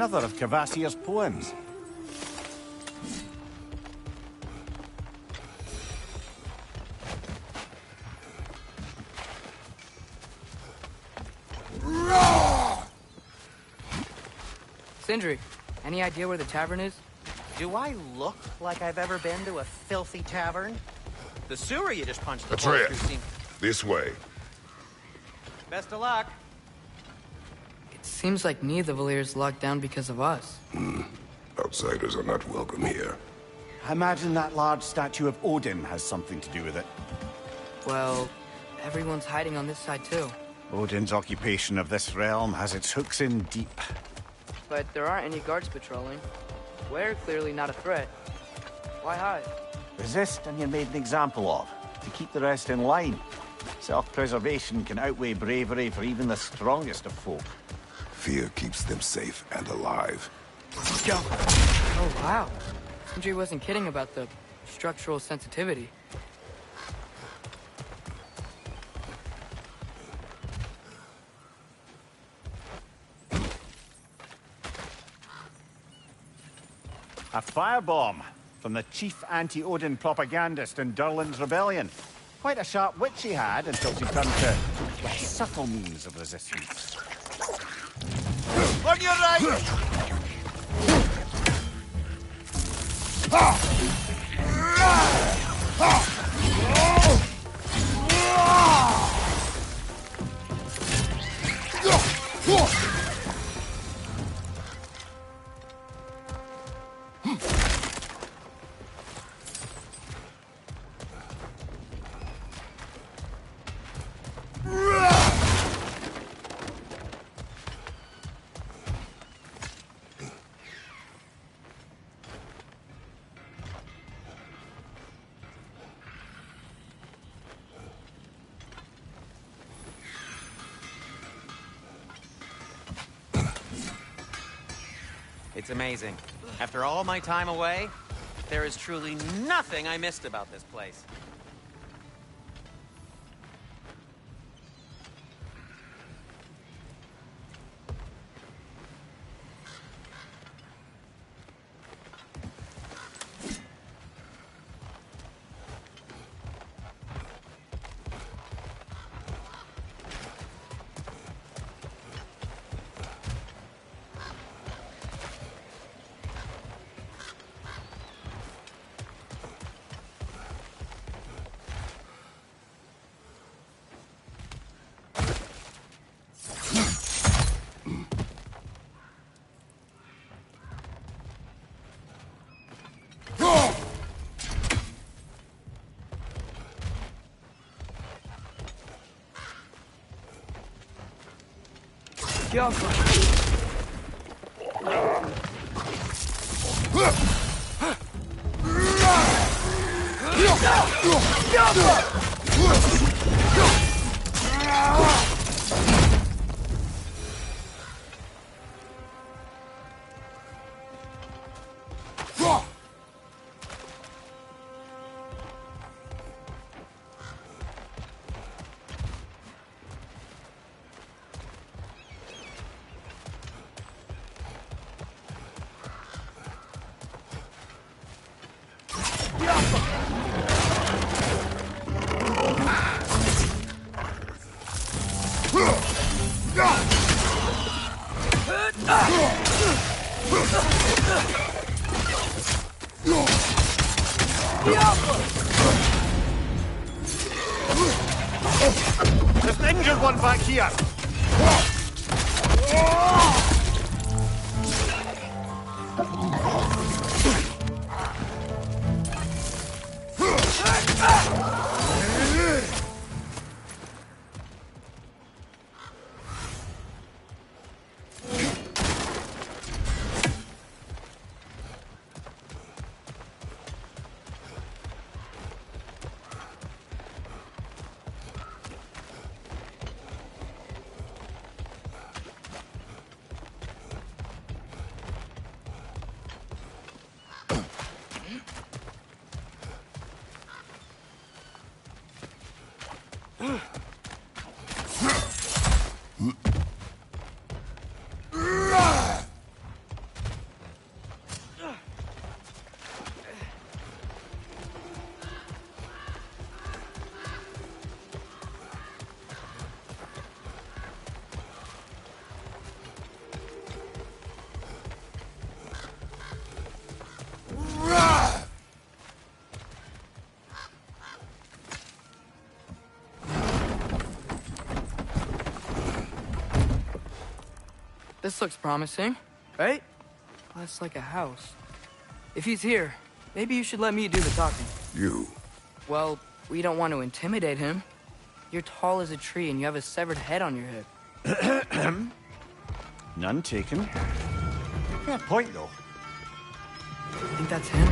Another of Cavassier's poems. Sindri, any idea where the tavern is? Do I look like I've ever been to a filthy tavern? The sewer you just punched the That's hole right. through seemed... This way. Best of luck. It seems like Nidavelir's locked down because of us. Outsiders are not welcome here. I imagine that large statue of Odin has something to do with it. Well, everyone's hiding on this side too. Odin's occupation of this realm has its hooks in deep. But there aren't any guards patrolling. We're clearly not a threat. Why hide? Resist and you're made an example of, to keep the rest in line. Self-preservation can outweigh bravery for even the strongest of folk. Fear keeps them safe and alive. Oh, wow. Sindri wasn't kidding about the structural sensitivity. A firebomb from the chief anti-Odin propagandist in Durlin's rebellion. Quite a sharp wit she had until she turned to less subtle means of resistance. On your right! It's amazing. After all my time away, there is truly nothing I missed about this place. There's an injured one back here! This looks promising, right? Less like a house. If he's here, maybe you should let me do the talking. You. Well, we don't want to intimidate him. You're tall as a tree and you have a severed head on your hip. None taken. Fair point, though. Think that's him?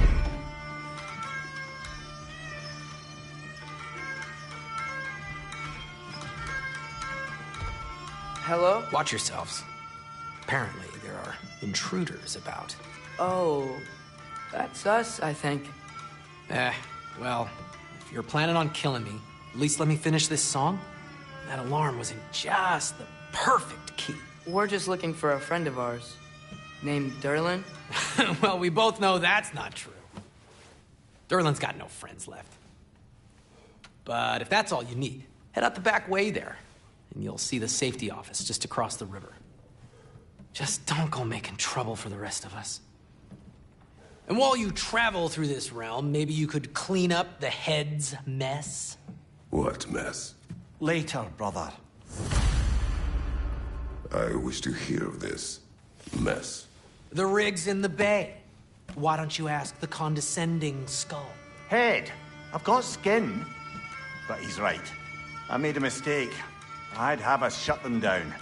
Hello? Watch yourselves. Apparently, there are intruders about. Oh, that's us, I think. Well, if you're planning on killing me, at least let me finish this song. That alarm was in just the perfect key. We're just looking for a friend of ours, named Derlin. Well, we both know that's not true. Derlin's got no friends left. But if that's all you need, head out the back way there, and you'll see the safety office just across the river. Just don't go making trouble for the rest of us. And while you travel through this realm, maybe you could clean up the head's mess? What mess? Later, brother. I wish to hear of this mess. The rig's in the bay. Why don't you ask the condescending skull? Head. I've got skin. But he's right. I made a mistake. I'd have us shut them down.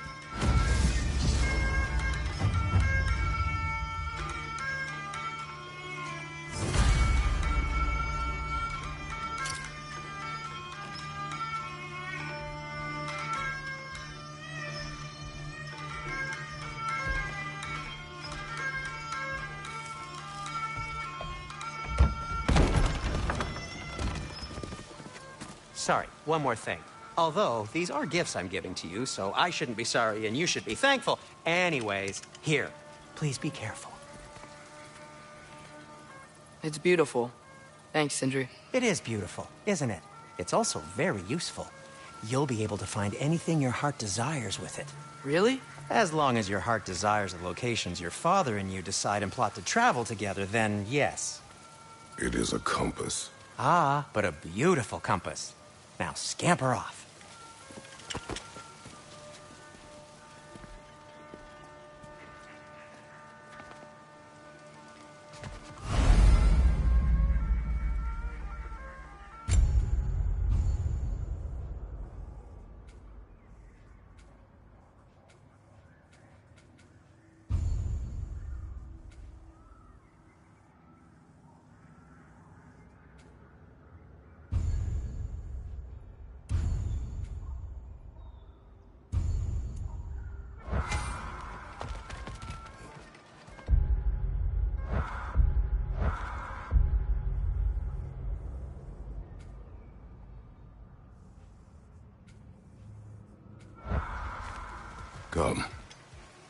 Sorry, one more thing. Although, these are gifts I'm giving to you, so I shouldn't be sorry and you should be thankful. Anyways, here, please be careful. It's beautiful. Thanks, Sindri. It is beautiful, isn't it? It's also very useful. You'll be able to find anything your heart desires with it. Really? As long as your heart desires the locations your father and you decide and plot to travel together, then yes. It is a compass. Ah, but a beautiful compass. Now scamper off. Come.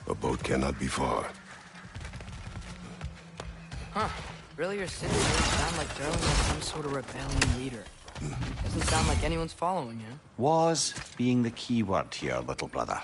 A boat cannot be far. Huh. Really, your city doesn't sound like Derlin is some sort of rebellion leader. Doesn't sound like anyone's following him. Was being the key word here, little brother.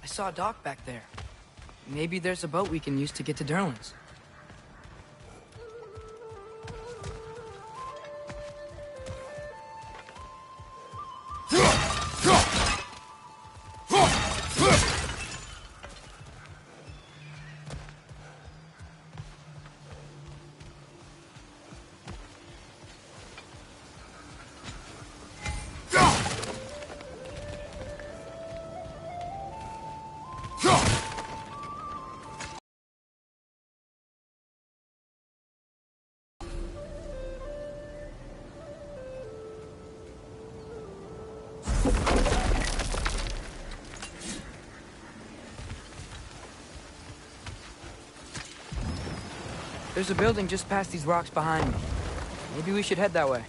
I saw a dock back there. Maybe there's a boat we can use to get to Derlin's. There's a building just past these rocks behind me. Maybe we should head that way.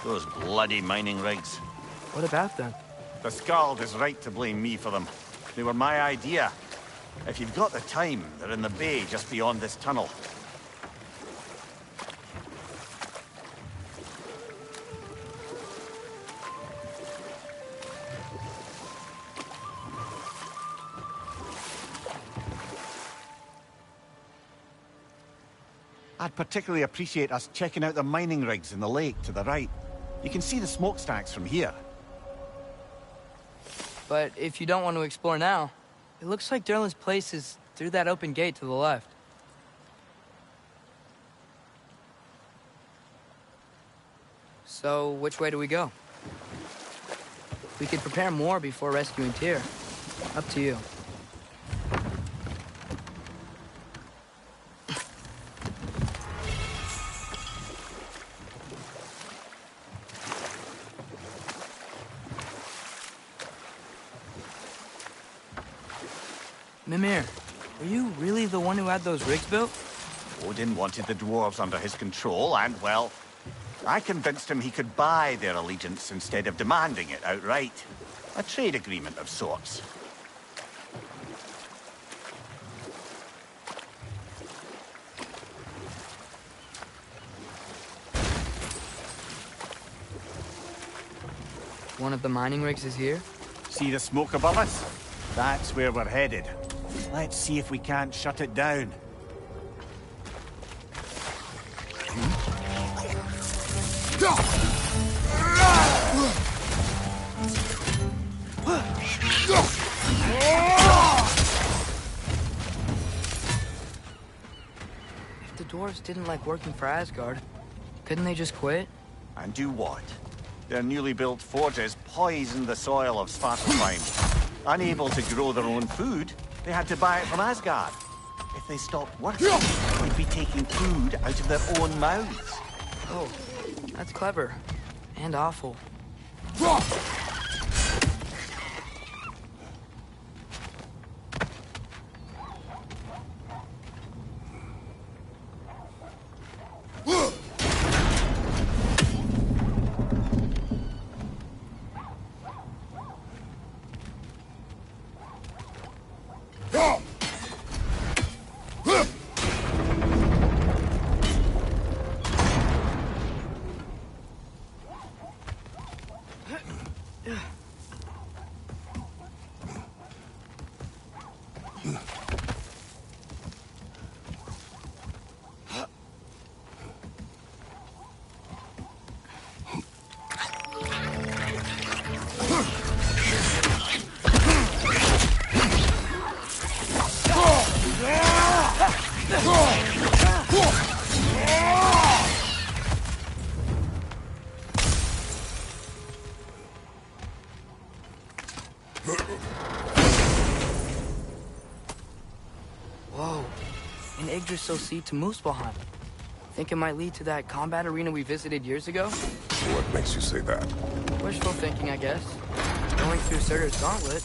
Those bloody mining rigs. What about them? The Skald is right to blame me for them. They were my idea. If you've got the time, they're in the bay just beyond this tunnel. I'd particularly appreciate us checking out the mining rigs in the lake to the right. You can see the smokestacks from here. But if you don't want to explore now, it looks like Derlin's place is through that open gate to the left. So, which way do we go? We could prepare more before rescuing Tyr. Up to you. Mimir, were you really the one who had those rigs built? Odin wanted the dwarves under his control, and, well, I convinced him he could buy their allegiance instead of demanding it outright. A trade agreement of sorts. One of the mining rigs is here? See the smoke above us? That's where we're headed. Let's see if we can't shut it down. If the dwarves didn't like working for Asgard, couldn't they just quit? And do what? Their newly built forges poisoned the soil of Svartalfheim. Unable to grow their own food, they had to buy it from Asgard. If they stopped working, they'd be taking food out of their own mouths. Oh, that's clever. And awful. Whoa, an Yggdrasil seed to Muspelheim. Think it might lead to that combat arena we visited years ago? What makes you say that? Wishful thinking, I guess. Going through Surtur's gauntlet,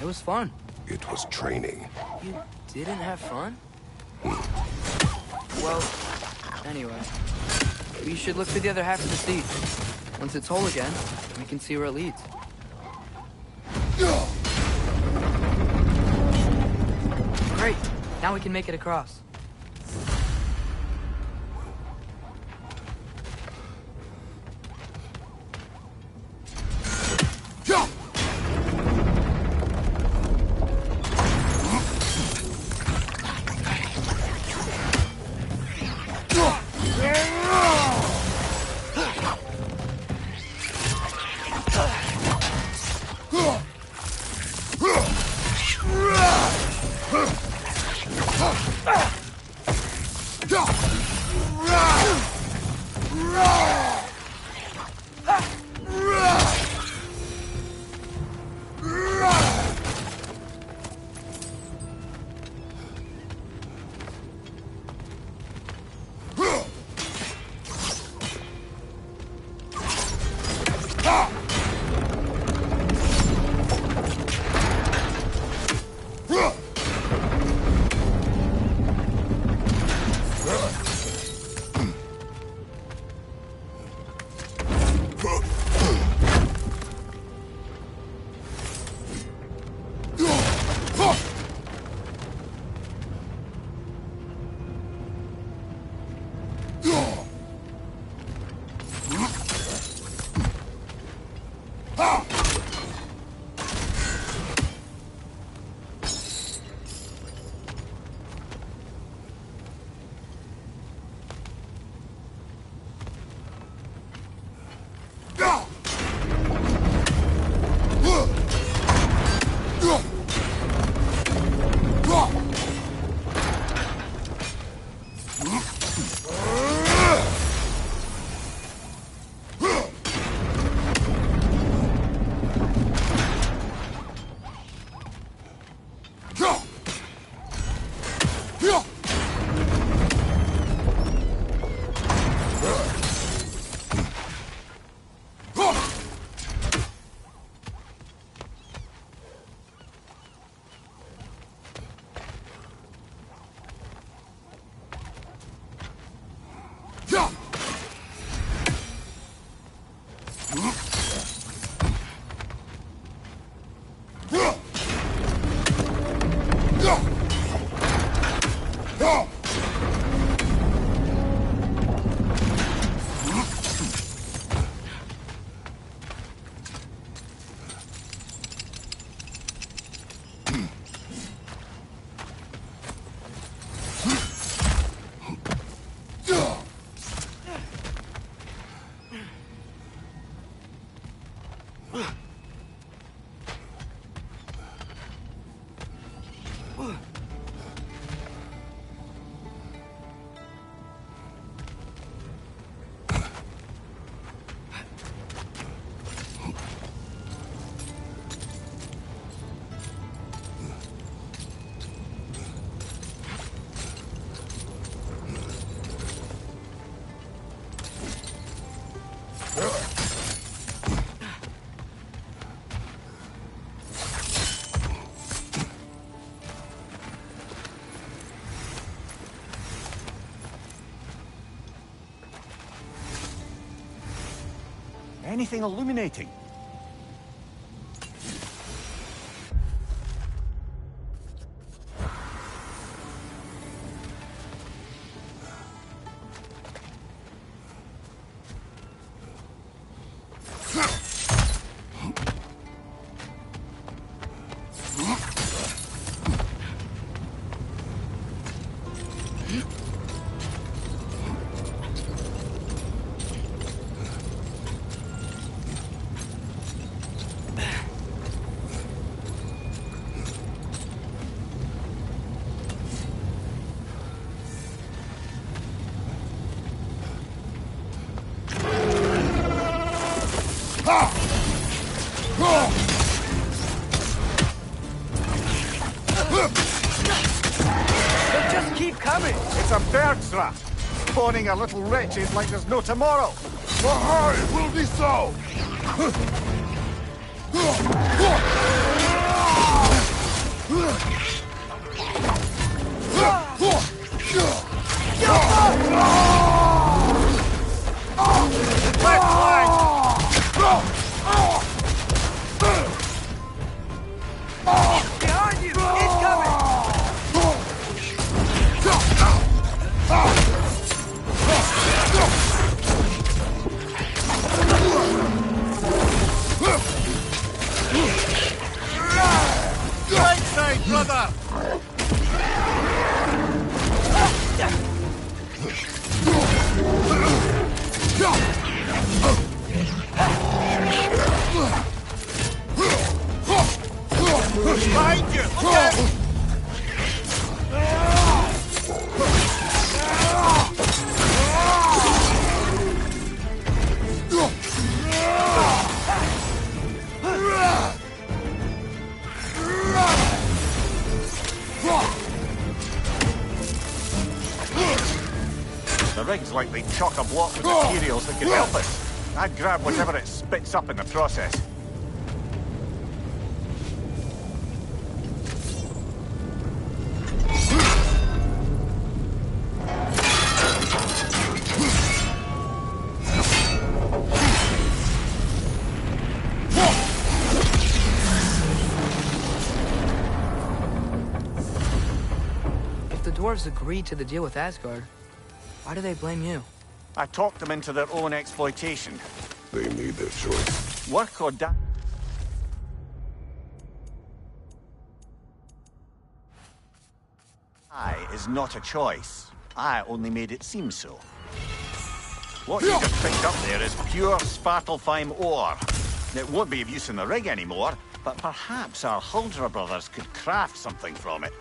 it was fun. It was training. You didn't have fun? Well, anyway. We should look for the other half of the seed. Once it's whole again, we can see where it leads. Great! Now we can make it across. Anything illuminating? It's a bird's trap, spawning a little wretches like there's no tomorrow. Aye, will be so! Left flank! Behind you! Incoming! Right side, brother! Behind you! Look out! The rig's likely chock-a-block with materials that could help us. I'd grab whatever it spits up in the process. If the dwarves agreed to the deal with Asgard, why do they blame you? I talked them into their own exploitation. They made their choice. Work or die. is not a choice. I only made it seem so. What you just picked up there is pure Svartalfheim ore. It won't be of use in the rig anymore, but perhaps our Huldra brothers could craft something from it.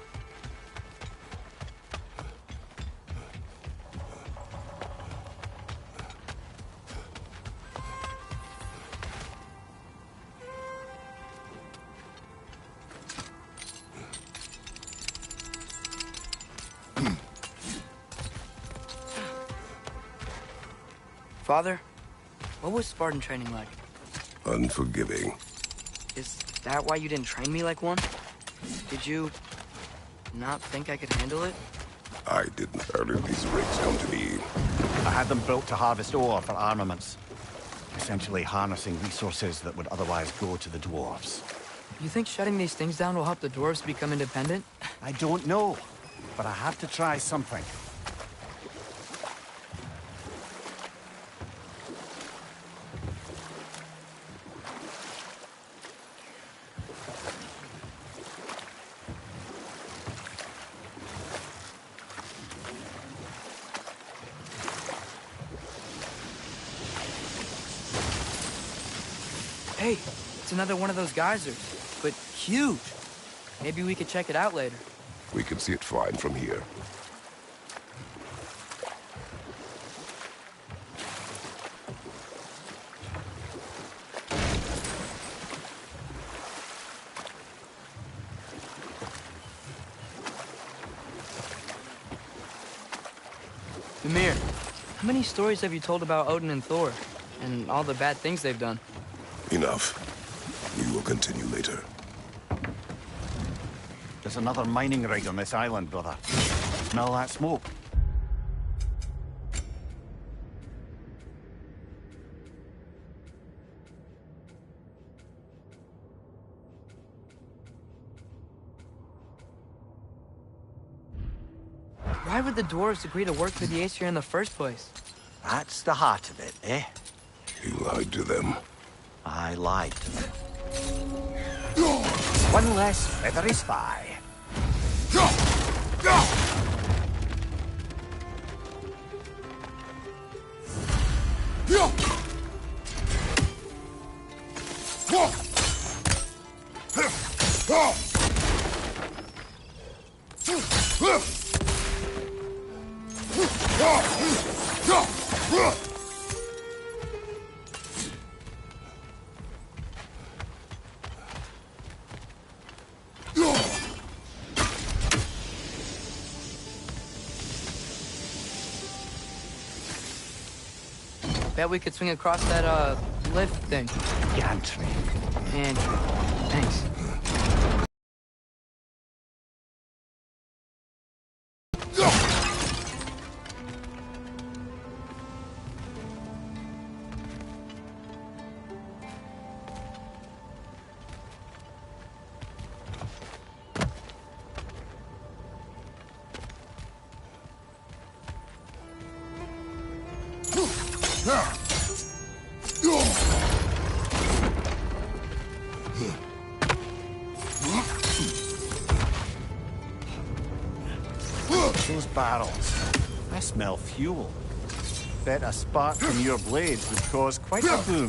Father, what was Spartan training like? Unforgiving. Is that why you didn't train me like one? Did you not think I could handle it? I didn't. Earlier these rigs come to me. I had them built to harvest ore for armaments. Essentially harnessing resources that would otherwise go to the dwarves. You think shutting these things down will help the dwarves become independent? I don't know, but I have to try something. Hey, it's another one of those geysers, but huge. Maybe we could check it out later. We can see it fine from here. Ymir, how many stories have you told about Odin and Thor? And all the bad things they've done? Enough. We will continue later. There's another mining rig on this island, brother. Smell that smoke? Why would the dwarves agree to work for the Aesir in the first place? That's the heart of it, eh? You lied to them. I lied to them. One less feathery spy. Bet we could swing across that, lift thing. Gantry. And thanks. Those barrels. I smell fuel. Bet a spark from your blades would cause quite a boom.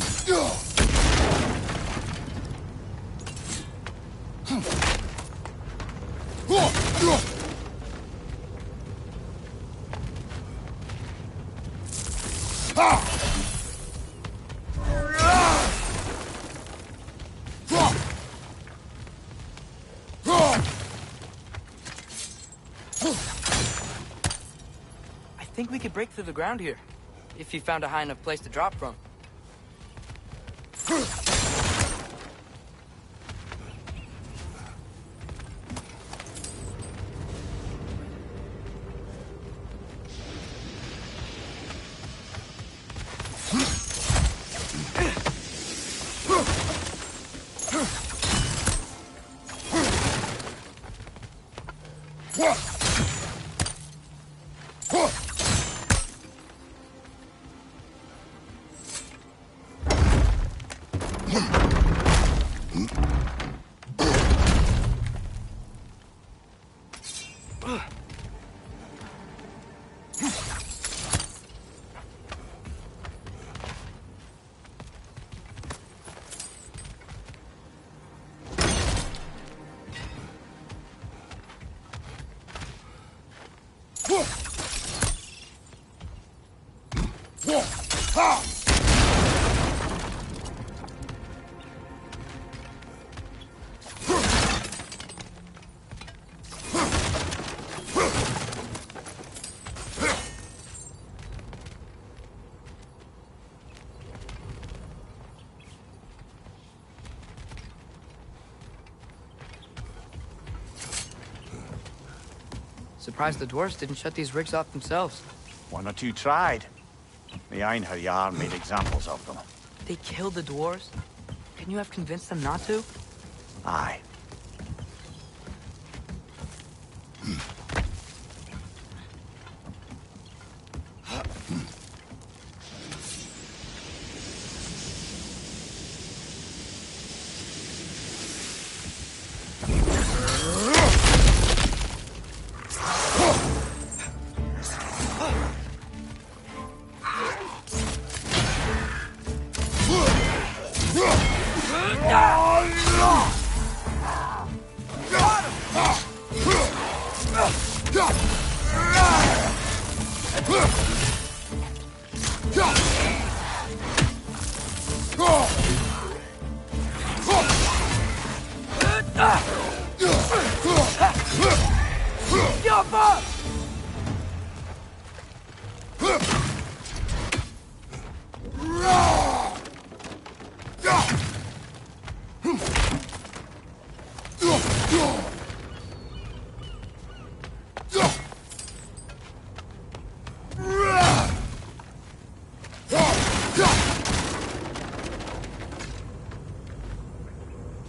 I think we could break through the ground here, if you found a high enough place to drop from. Surprised the dwarves didn't shut these rigs off themselves. One or two tried. The Einherjar made examples of them. They killed the dwarves? Can you have convinced them not to? Aye.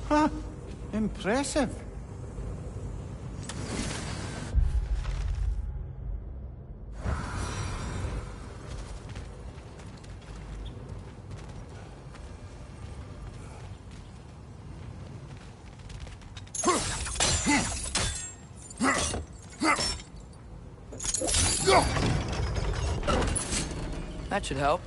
Huh. Impressive. That should help.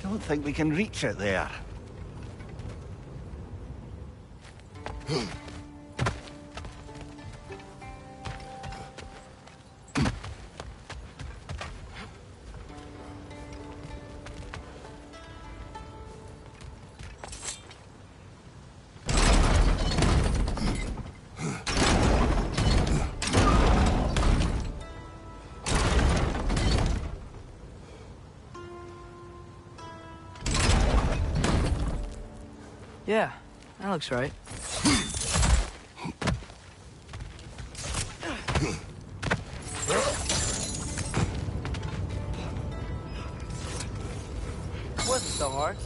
Don't think we can reach it there. Yeah, that looks right. Wasn't so hard.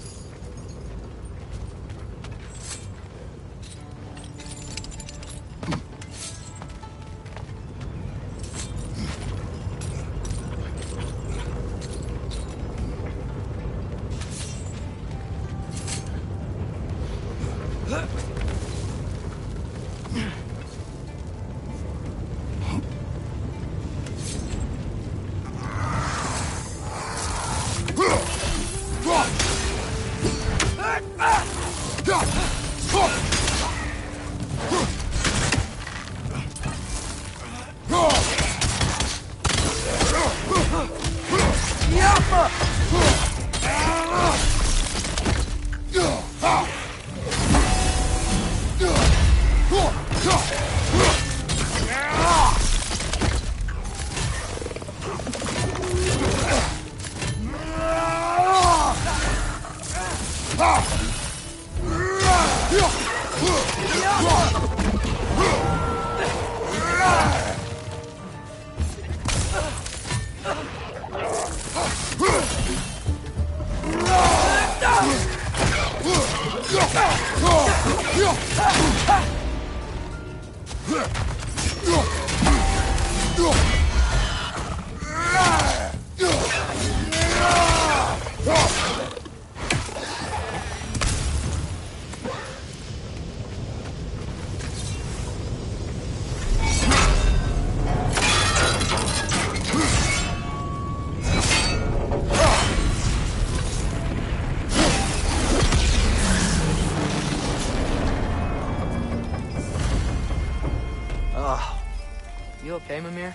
You okay, Mimir?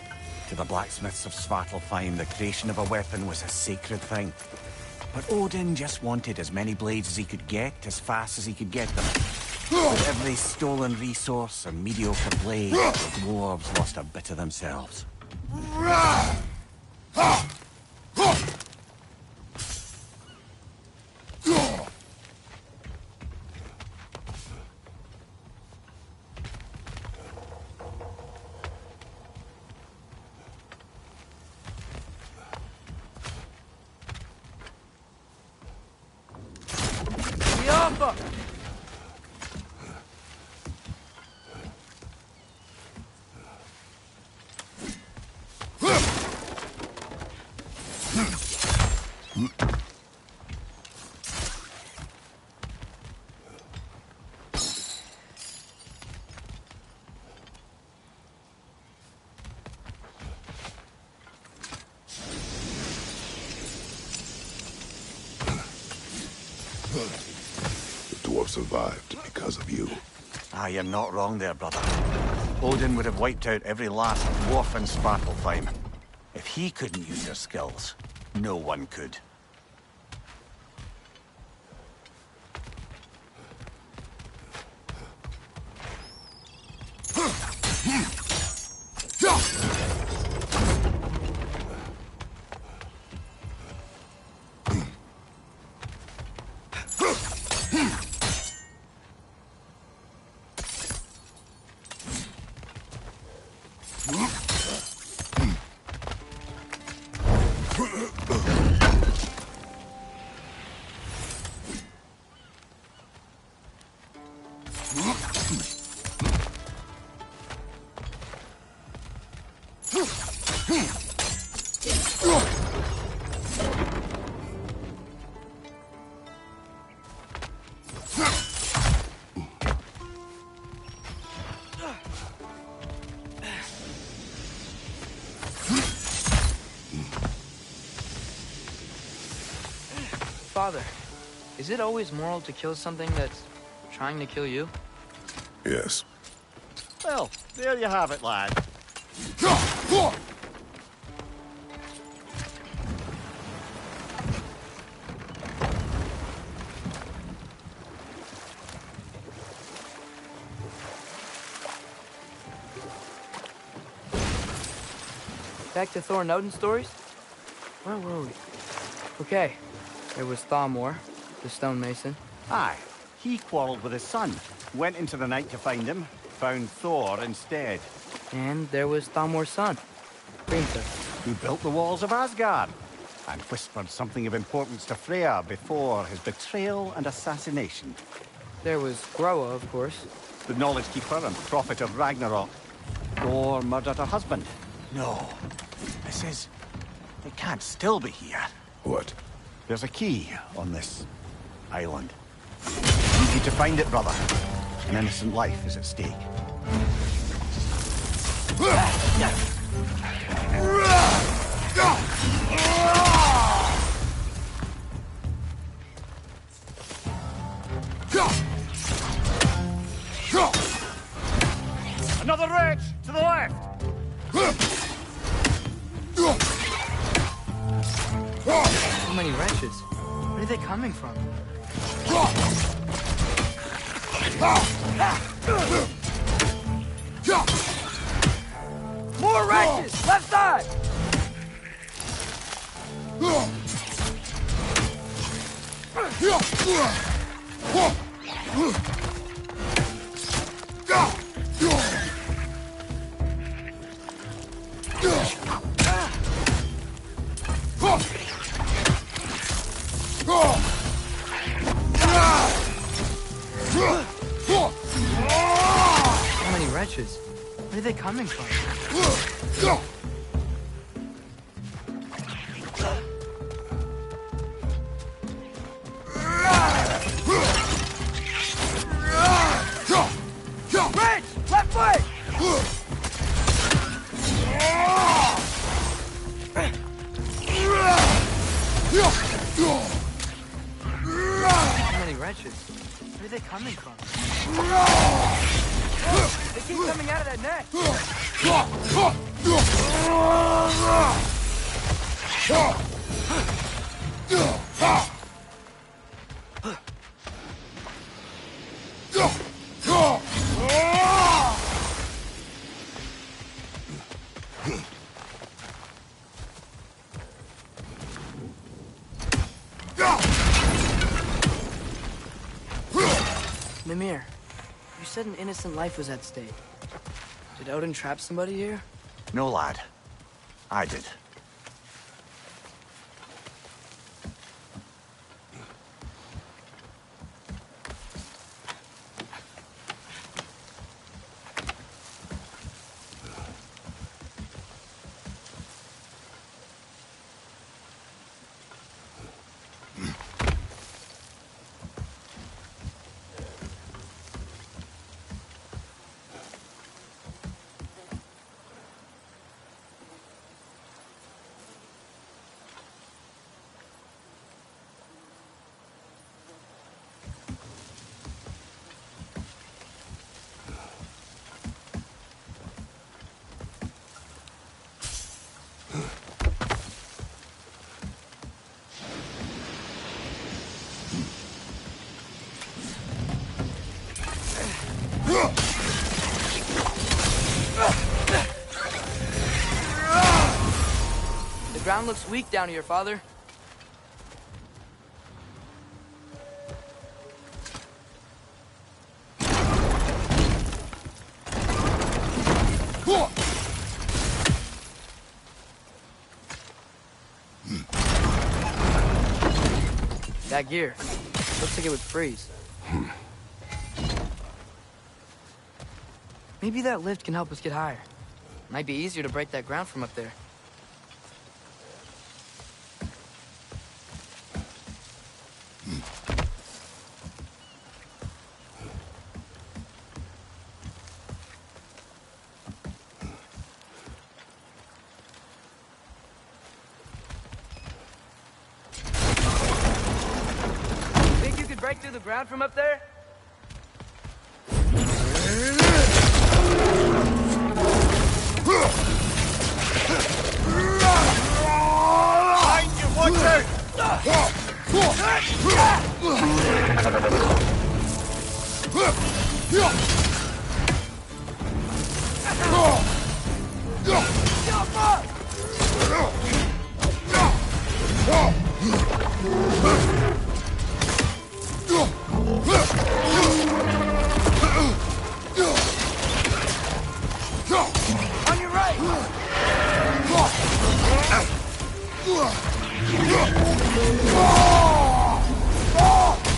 To the blacksmiths of Svartalfheim, the creation of a weapon was a sacred thing. But Odin just wanted as many blades as he could get, as fast as he could get them. With every stolen resource and mediocre blade, the dwarves lost a bit of themselves. The dwarf survived because of you. Ah, you're not wrong there, brother. Odin would have wiped out every last dwarf in Svartalfheim. If he couldn't use your skills, no one could. Father, is it always moral to kill something that's trying to kill you? Yes. Well, there you have it, lad. Back to Thor and Odin stories? Where were we? Okay, there was Thamor, the stonemason. Aye, he quarreled with his son, went into the night to find him, found Thor instead. And there was Thamor's son, Hrimthur. Who built the walls of Asgard, and whispered something of importance to Freya before his betrayal and assassination. There was Groa, of course. The knowledge keeper and prophet of Ragnarok. Thor murdered her husband. No, this is... It can't still be here. What? There's a key on this island. You need to find it, brother. An innocent life is at stake. Another wretch to the left! So many wretches. Where are they coming from? More wretches! Left side! wretches. Where are they coming from? Rich! Left foot! Too many wretches. Where are they coming from? They keep coming out of that net! Mimir, you said an innocent life was at stake. Did Odin trap somebody here? No, lad. I did. The ground looks weak down here, Father. That gear. Looks like it would freeze. Maybe that lift can help us get higher. Might be easier to break that ground from up there. Think you could break through the ground from up there? Behind you, watch out! On your right!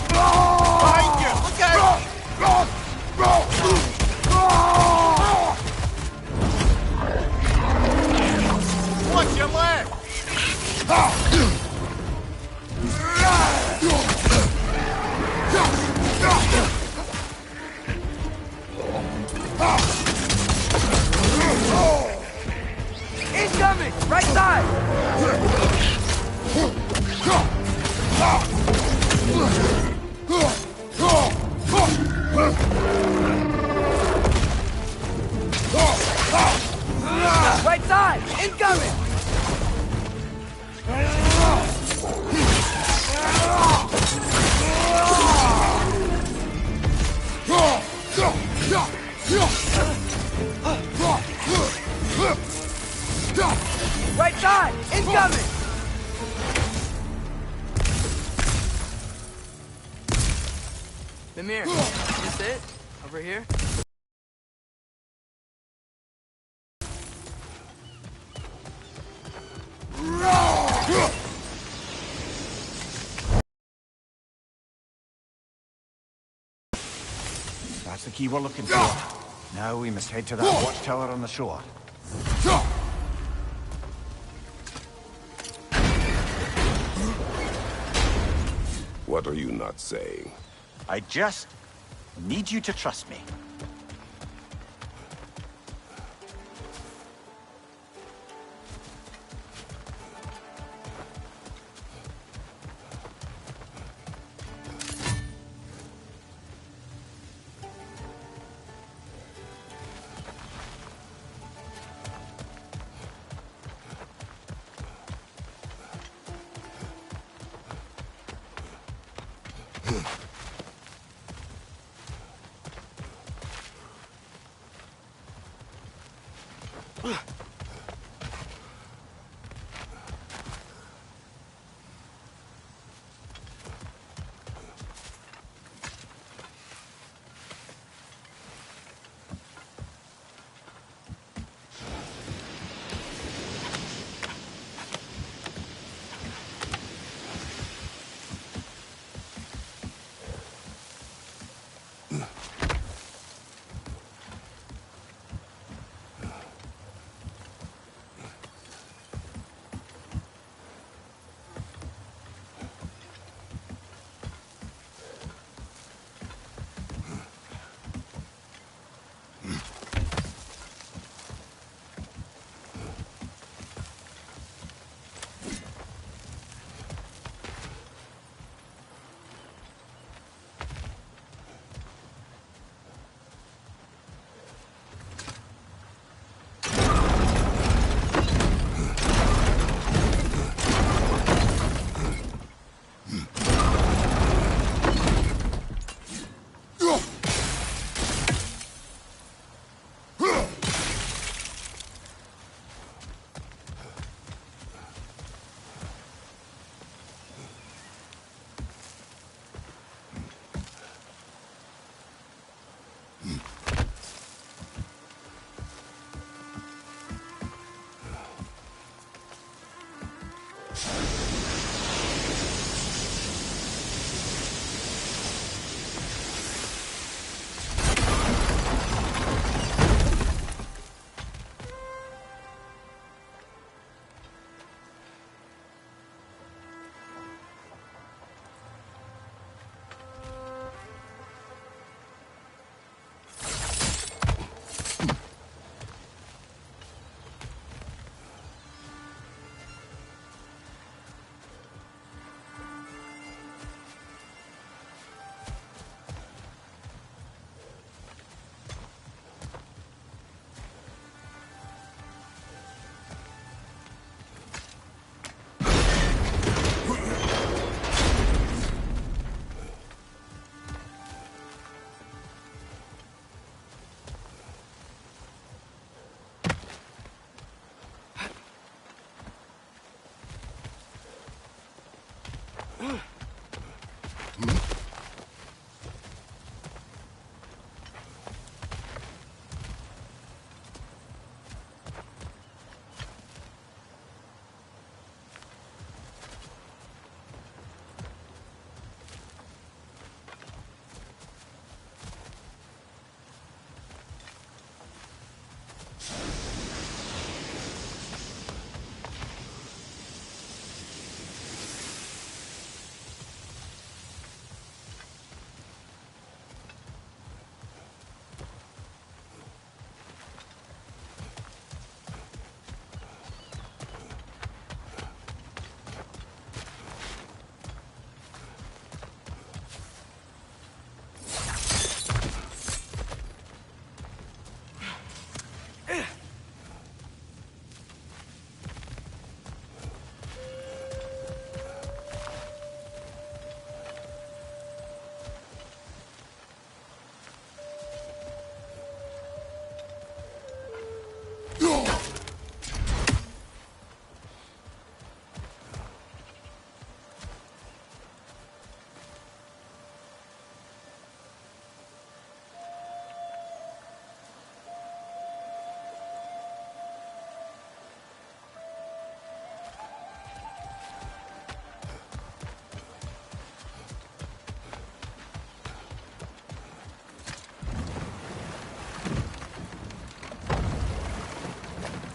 Behind you! Look out! Watch your left! Incoming! Right side! Right side! Incoming! Right side! Incoming! Mimir, is this it? Over here? That's the key we're looking for. Now we must head to that watchtower on the shore. What are you not saying? I just need you to trust me.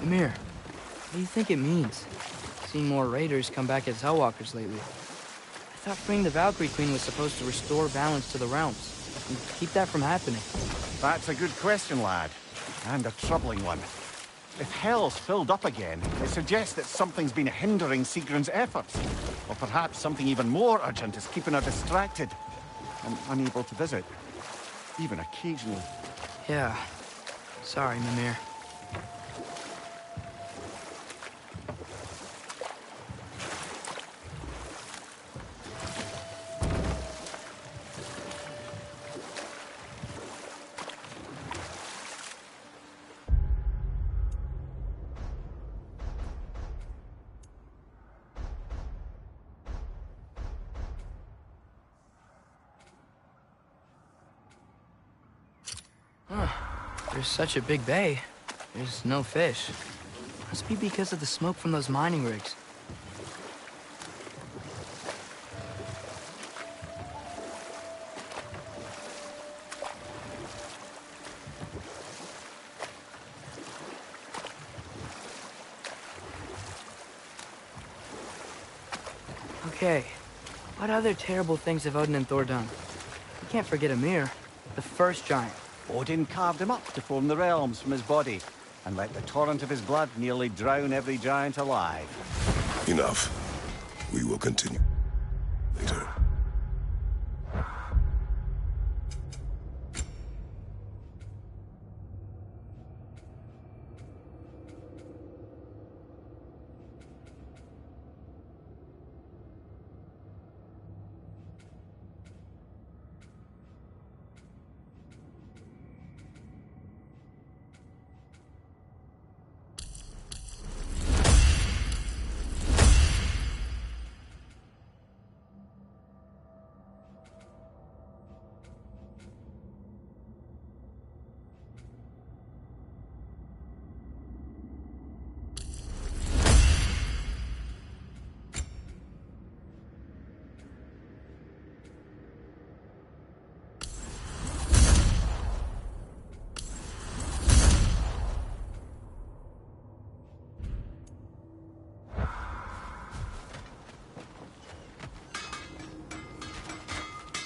Amir, what do you think it means? Seeing more raiders come back as Hellwalkers lately. I thought freeing the Valkyrie Queen was supposed to restore balance to the realms and keep that from happening. That's a good question, lad. And a troubling one. If Hell's filled up again, it suggests that something's been hindering Sigrun's efforts. Or perhaps something even more urgent is keeping her distracted and unable to visit. Even occasionally. Yeah. Sorry, Mimir. There's such a big bay. There's no fish. Must be because of the smoke from those mining rigs. Okay, what other terrible things have Odin and Thor done? We can't forget Ymir, the first giant. Odin carved him up to form the realms from his body, and let the torrent of his blood nearly drown every giant alive. Enough. We will continue later.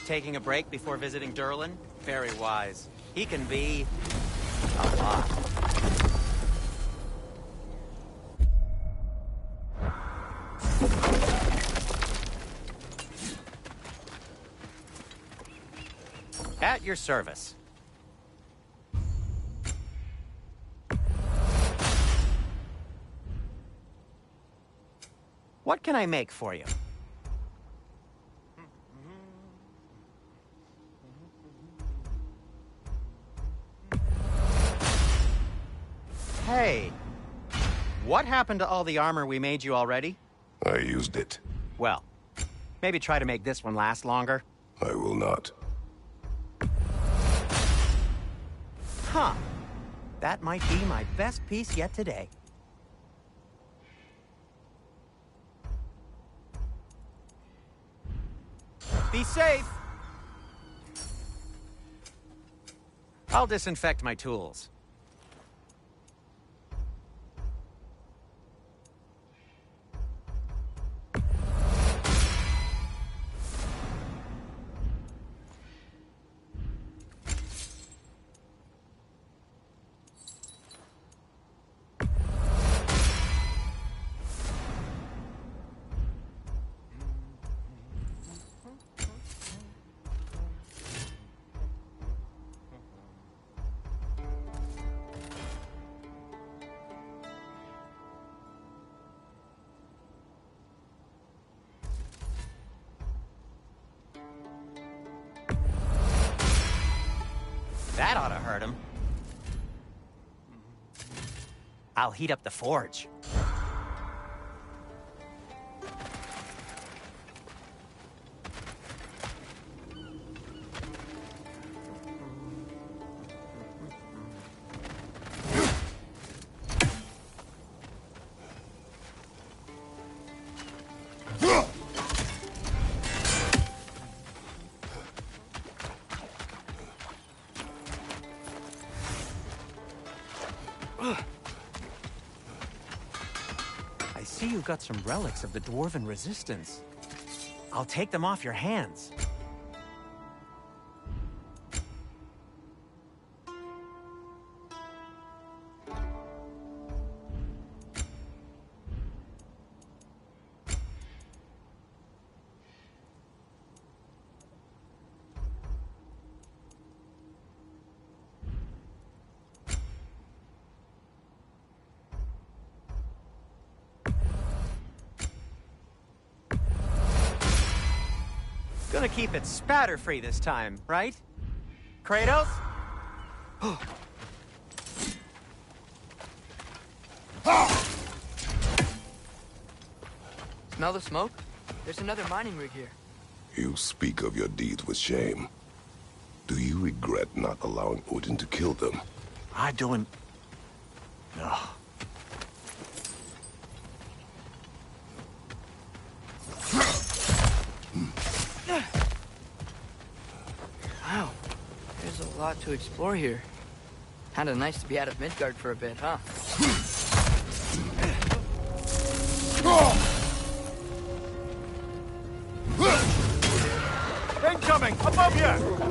Taking a break before visiting Durlin? Very wise. He can be a lot. At your service. What can I make for you? Hey, what happened to all the armor we made you already? I used it. Well, maybe try to make this one last longer. I will not. Huh. That might be my best piece yet today. Be safe! I'll disinfect my tools. That ought to hurt him. I'll heat up the forge. you've got some relics of the Dwarven resistance. I'll take them off your hands. Gonna keep it spatter-free this time, right? Kratos? Smell the smoke? There's another mining rig here. You speak of your deeds with shame. Do you regret not allowing Odin to kill them? I don't... No. Wow, there's a lot to explore here. Kinda nice to be out of Midgard for a bit, huh? Incoming! Above you!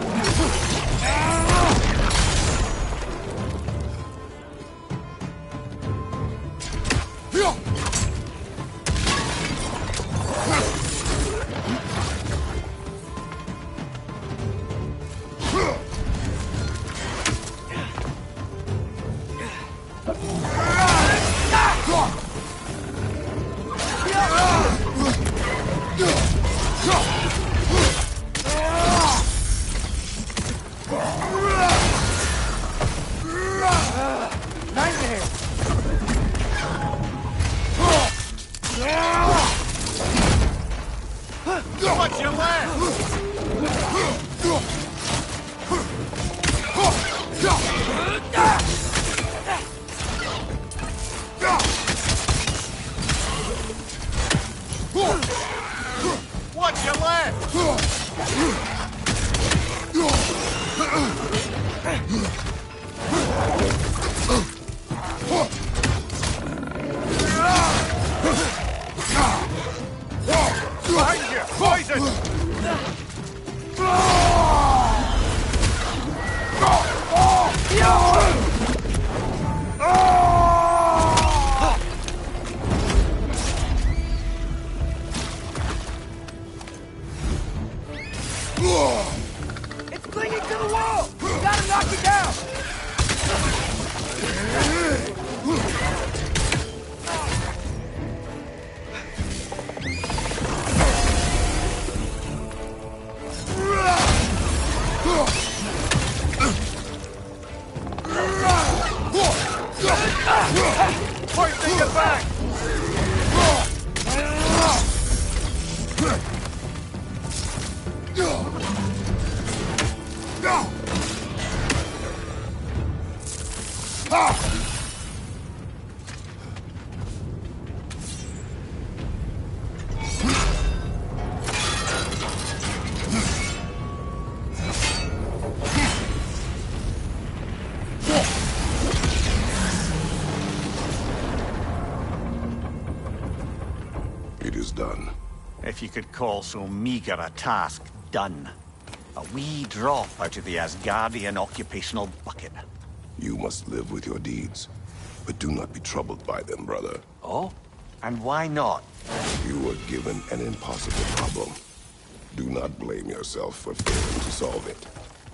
Watch your left! Watch your left! Behind you! Poison! It's clinging to the wall! You gotta knock it down! Pointing it back! It is done. If you could call so meager a task done. A wee drop out of the Asgardian occupational bucket. You must live with your deeds, but do not be troubled by them, brother. Oh? And why not? You were given an impossible problem. Do not blame yourself for failing to solve it.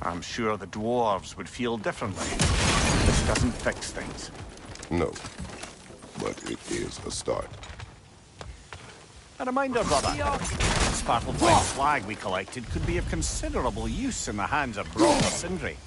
I'm sure the dwarves would feel differently. This doesn't fix things. No, but it is a start. A reminder, brother. The Svartalfheim flag we collected could be of considerable use in the hands of Brock or Sindri.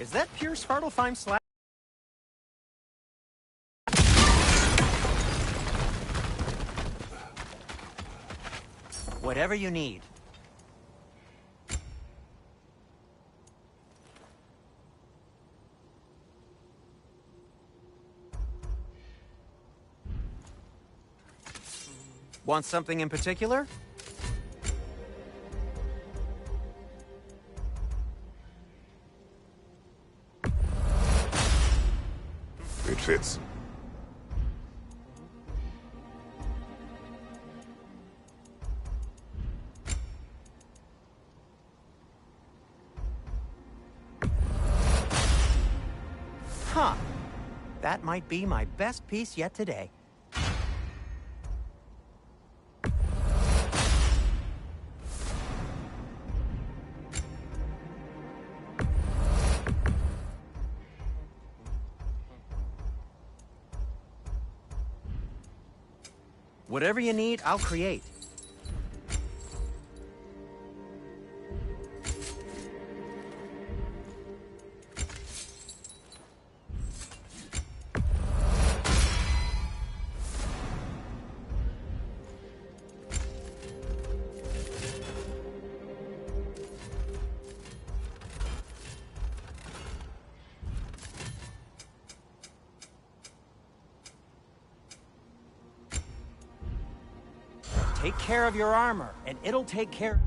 Is that pure Svartalfheim slap? Whatever you need. Want something in particular? It fits. Huh. That might be my best piece yet today. Whatever you need, I'll create. Take care of your armor, and it'll take care...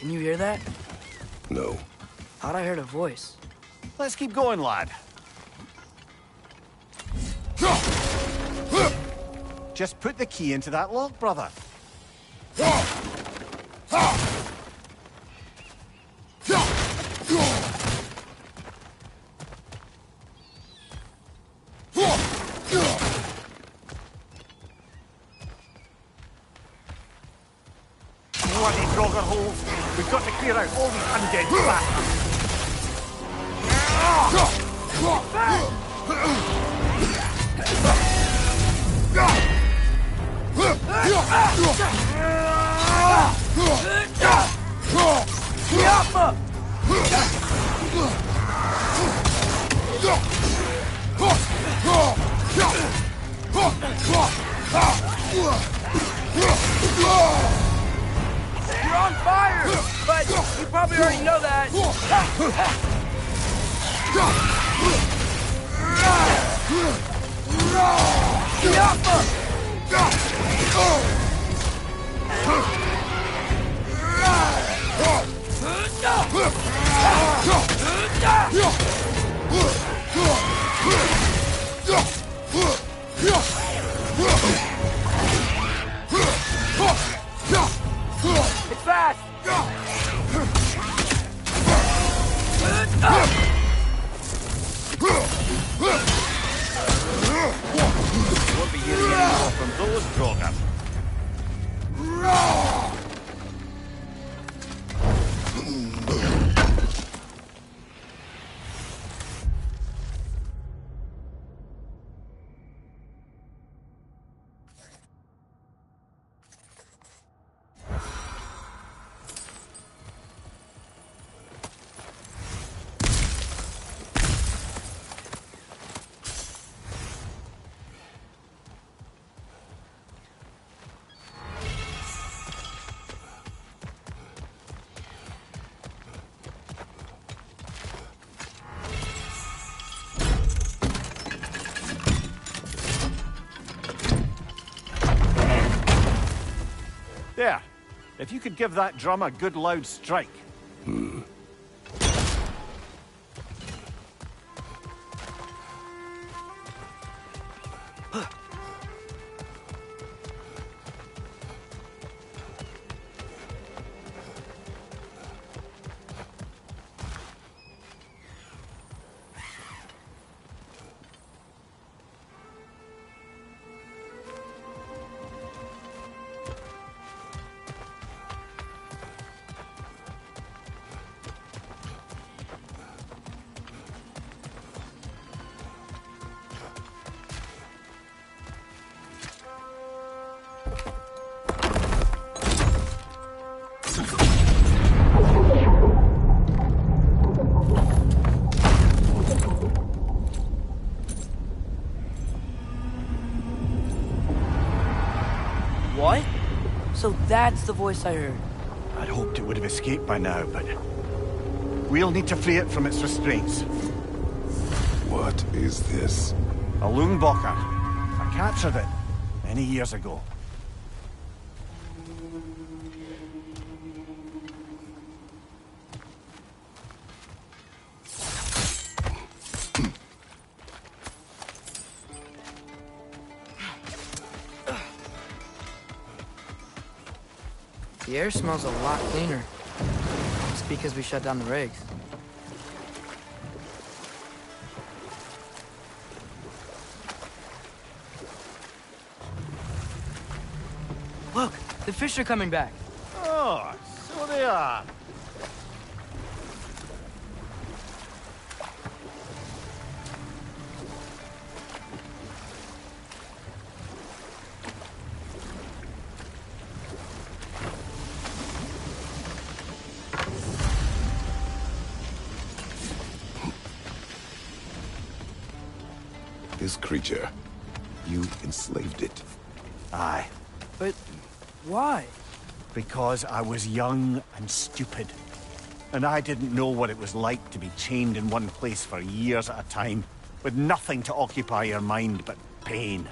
Can you hear that? No. Thought I heard a voice. Let's keep going, lad. Just put the key into that lock, brother. Bloody Grogger holes. We've got to clear out all these undead bastards. You're on fire! But you probably already know that. It's fast! Won't be hearing any more from those Grogger. There. If you could give that drum a good loud strike. What? So that's the voice I heard. I'd hoped it would have escaped by now, but we'll need to free it from its restraints. What is this? A Loonbocker. I captured it many years ago. The air smells a lot cleaner. It's because we shut down the rigs. Look, the fish are coming back. Oh, so they are. This creature, you enslaved it. Aye. But why? Because I was young and stupid. And I didn't know what it was like to be chained in one place for years at a time, with nothing to occupy your mind but pain.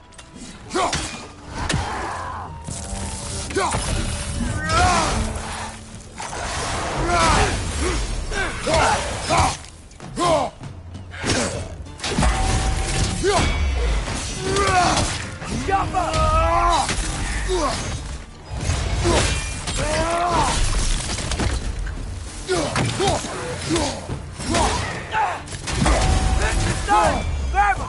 It's done! Grab him!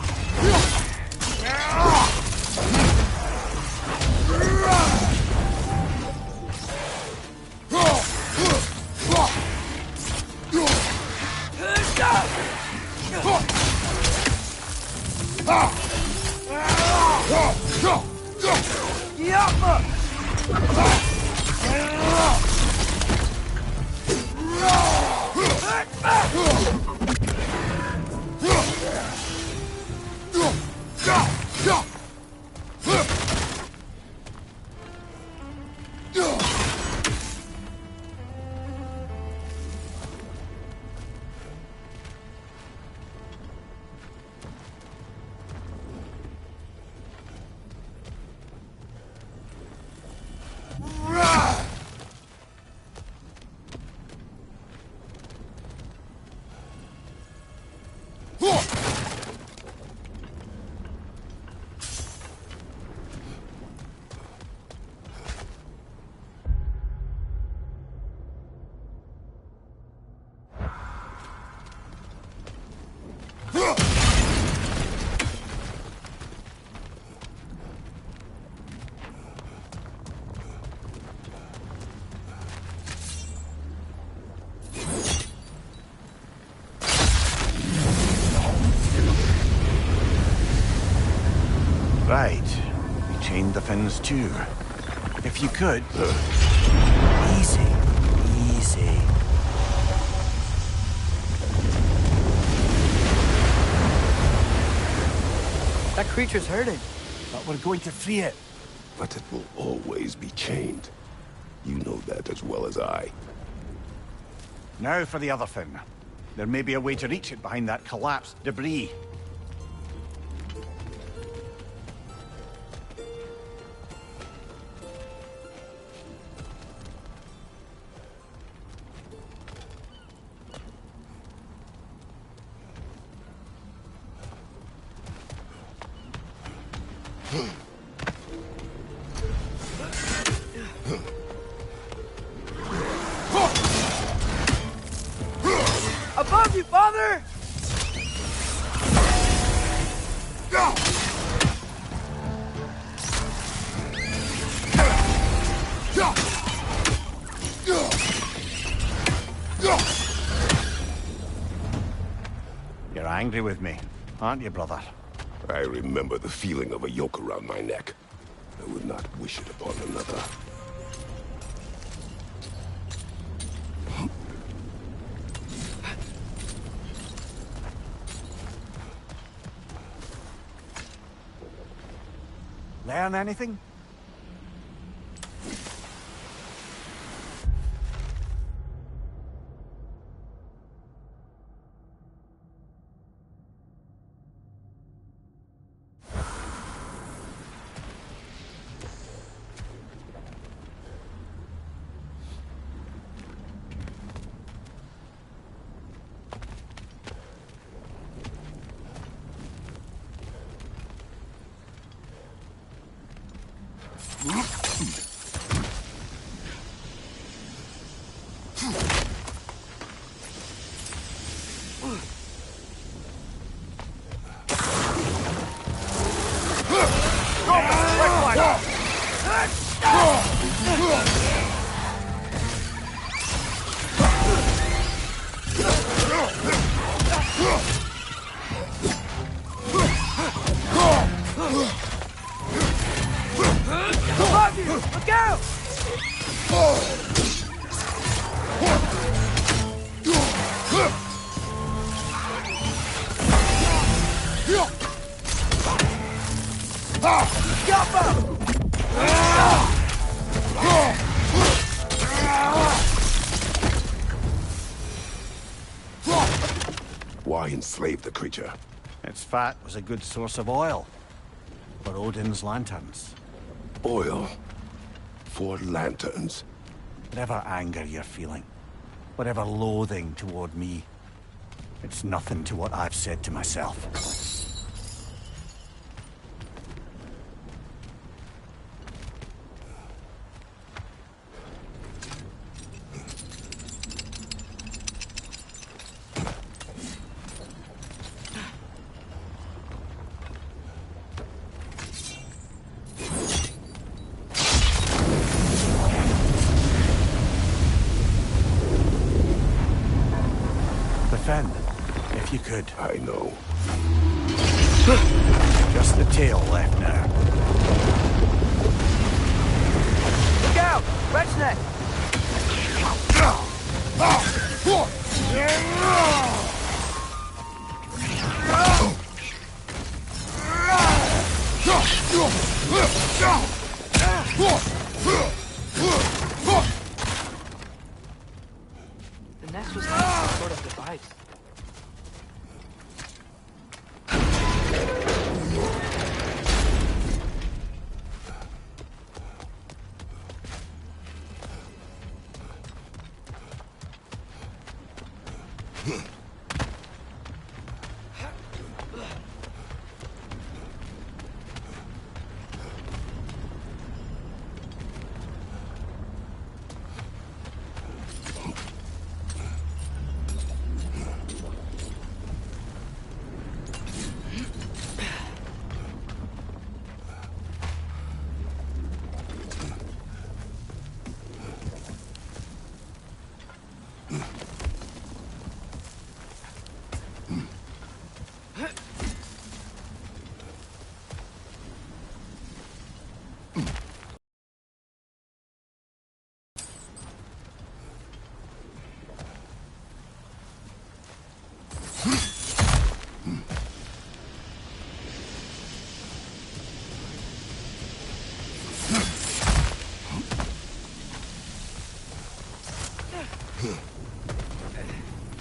Right. We chained the fins too. If you could... Easy. Easy. That creature's hurting. But we're going to free it. But it will always be chained. You know that as well as I. Now for the other fin. There may be a way to reach it behind that collapsed debris. Above you, father! You're angry with me, aren't you, brother? I remember the feeling of a yoke around my neck. I would not wish it upon another. Learn anything? Above you! Look out! Why enslave the creature? Its fat was a good source of oil for Odin's lanterns. Oil. For lanterns. Whatever anger you're feeling, whatever loathing toward me, it's nothing to what I've said to myself. fin, if you could. I know. Just the tail left now. Look out! Red's neck! The nest was like some sort of device.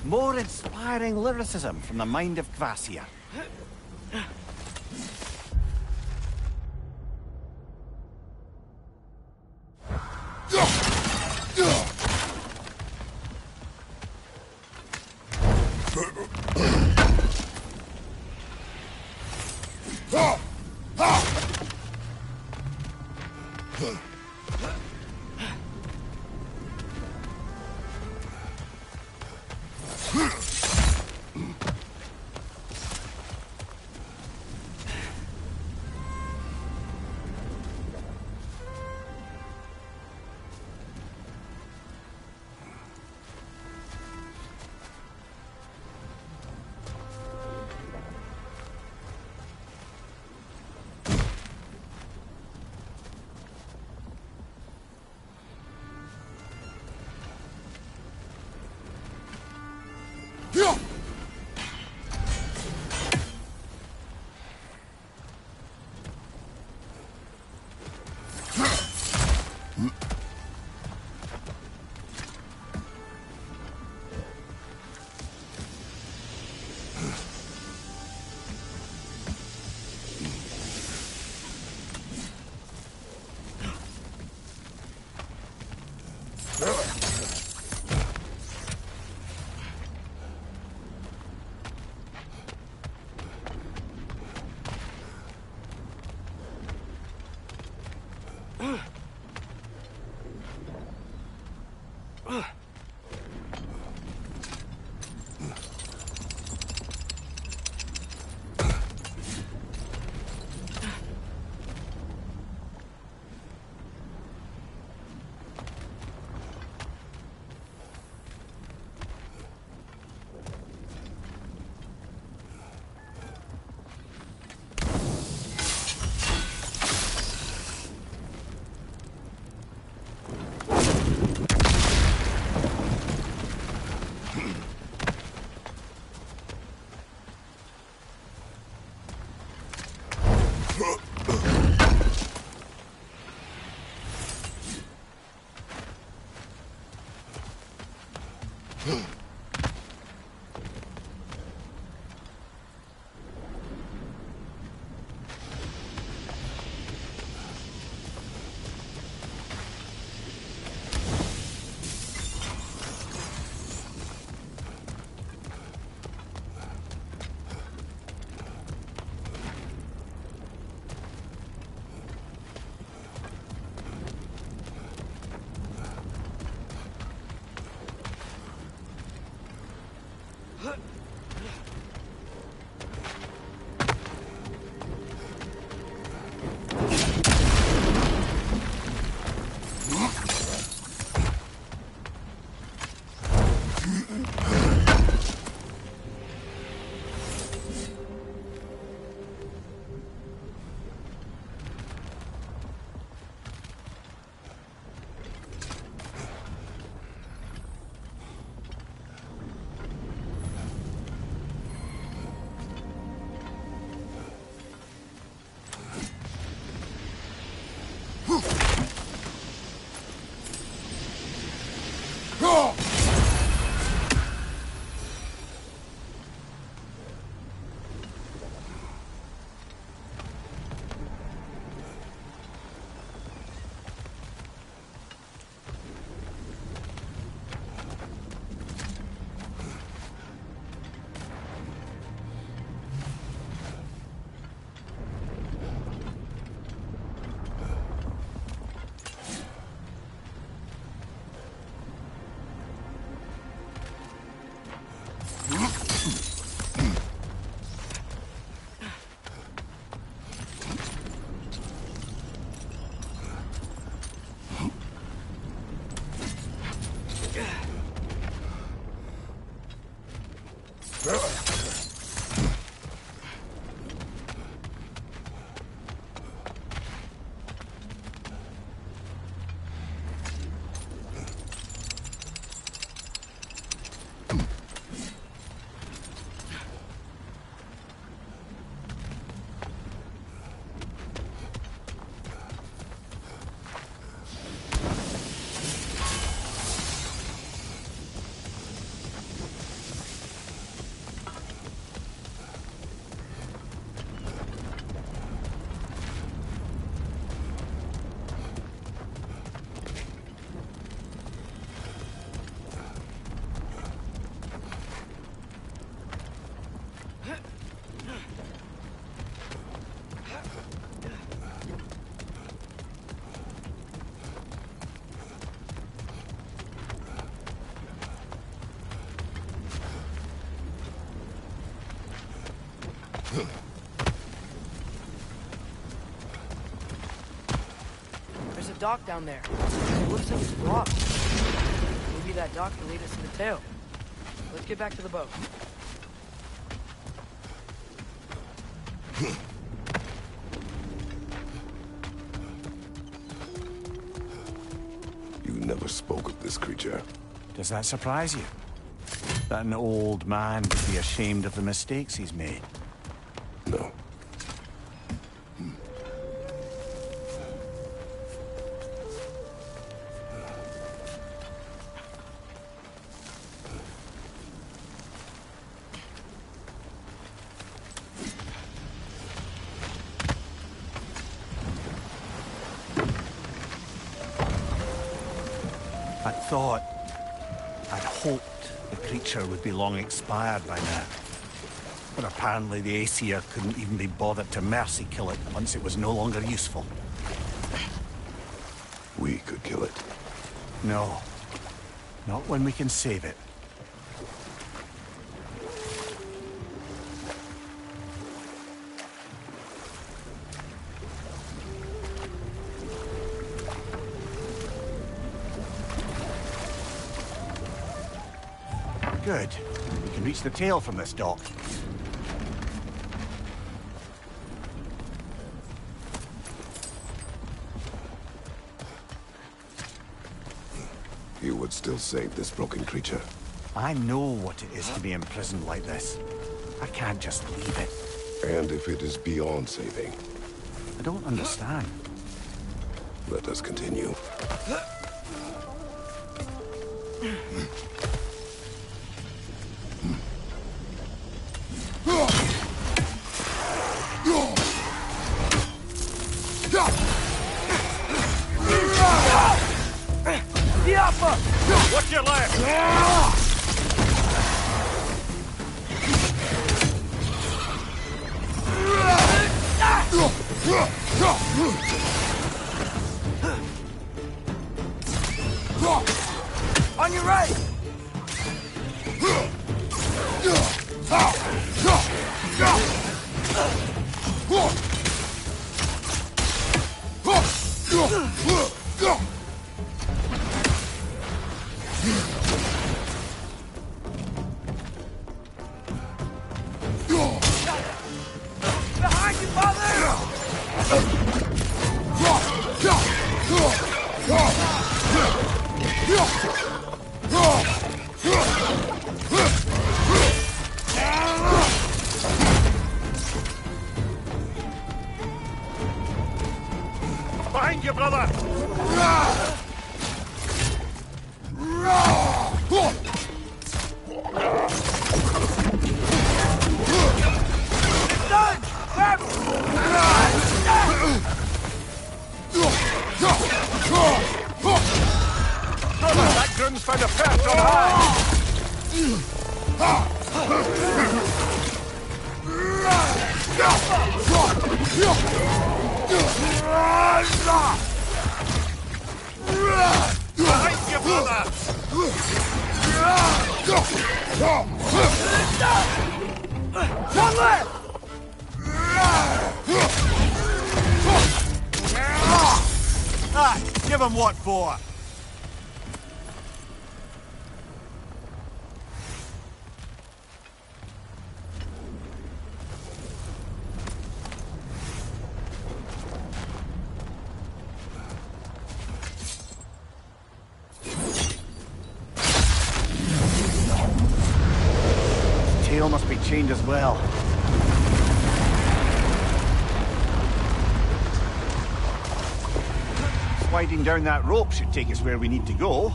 More inspiring lyricism from the mind of Kvasia. There's a dock down there. It looks like it's blocked. Maybe that dock can lead us to the tail. Let's get back to the boat. You never spoke of this creature. Does that surprise you? That an old man would be ashamed of the mistakes he's made? No. I'd hoped the creature would be long expired by now. But apparently the Aesir couldn't even be bothered to mercy kill it once it was no longer useful. We could kill it. No. Not when we can save it. Good. We can reach the tail from this dock. You would still save this broken creature. I know what it is to be imprisoned like this. I can't just leave it. And if it is beyond saving, I don't understand. let us continue. What's your left? On your right! Behind you, Behind you, brother! done! Grab him! Brother, that groom's found a perch on high! Behind you, brother! One left! Ah, give him what for? sail must be chained as well. Sliding down that rope should take us where we need to go.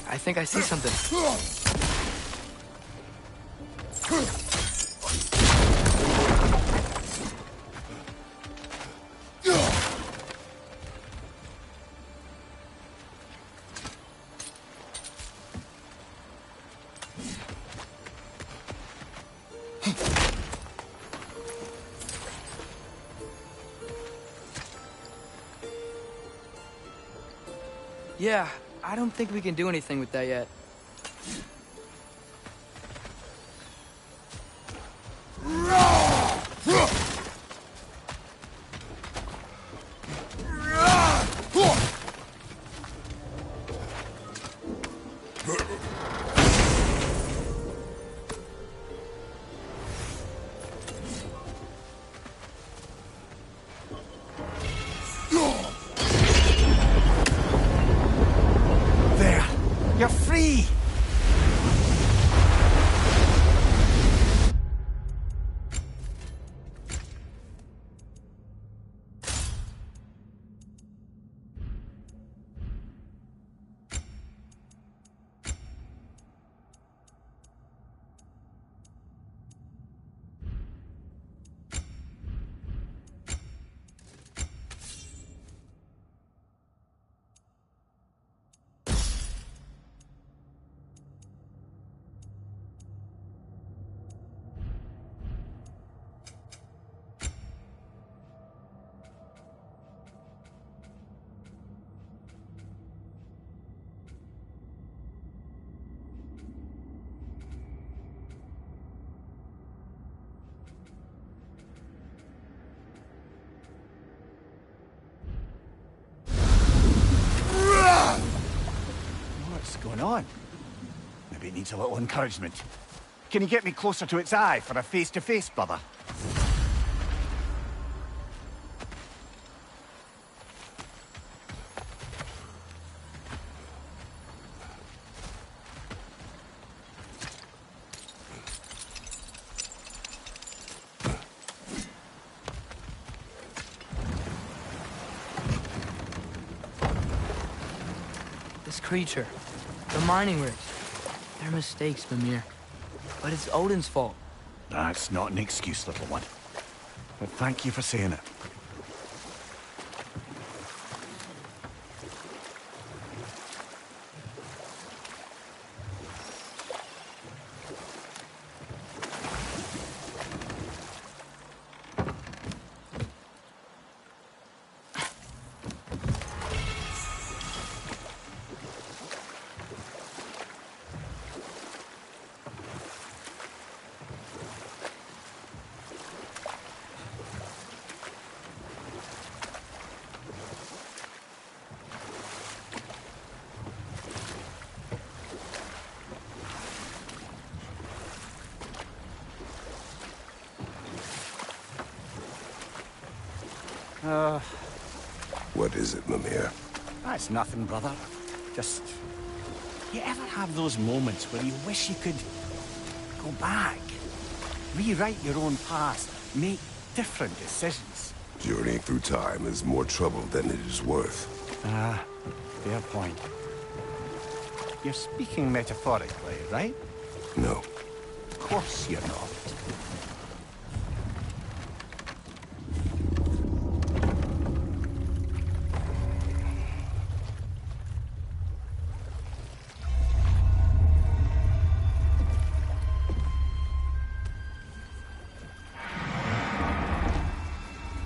I think I see something. Yeah, I don't think we can do anything with that yet. There! You're free! What's going on? Maybe it needs a little encouragement. Can you get me closer to its eye for a face-to-face, brother? This creature, the mining rigs, they're mistakes, Mimir. But it's Odin's fault. That's not an excuse, little one. But thank you for saying it. What is it, Mimir? That's nothing, brother. Just... You ever have those moments where you wish you could... go back? Rewrite your own past. Make different decisions. Journeying through time is more trouble than it is worth. Ah, fair point. You're speaking metaphorically, right? No. Of course you're not.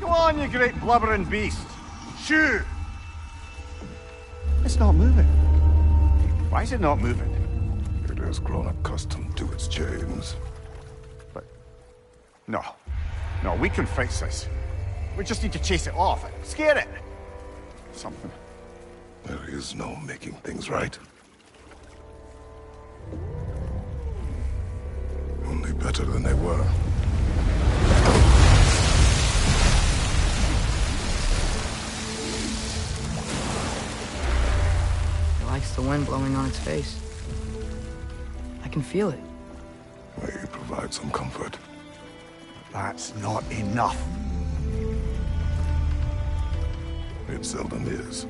Go on, you great blubbering beast. Shoo! It's not moving. Why is it not moving? It has grown accustomed to its chains. But... No. No, we can fix this. We just need to chase it off and scare it. Something. There is no making things right. Only better than they were. It likes the wind blowing on its face. I can feel it. May you provide some comfort. That's not enough. It seldom is.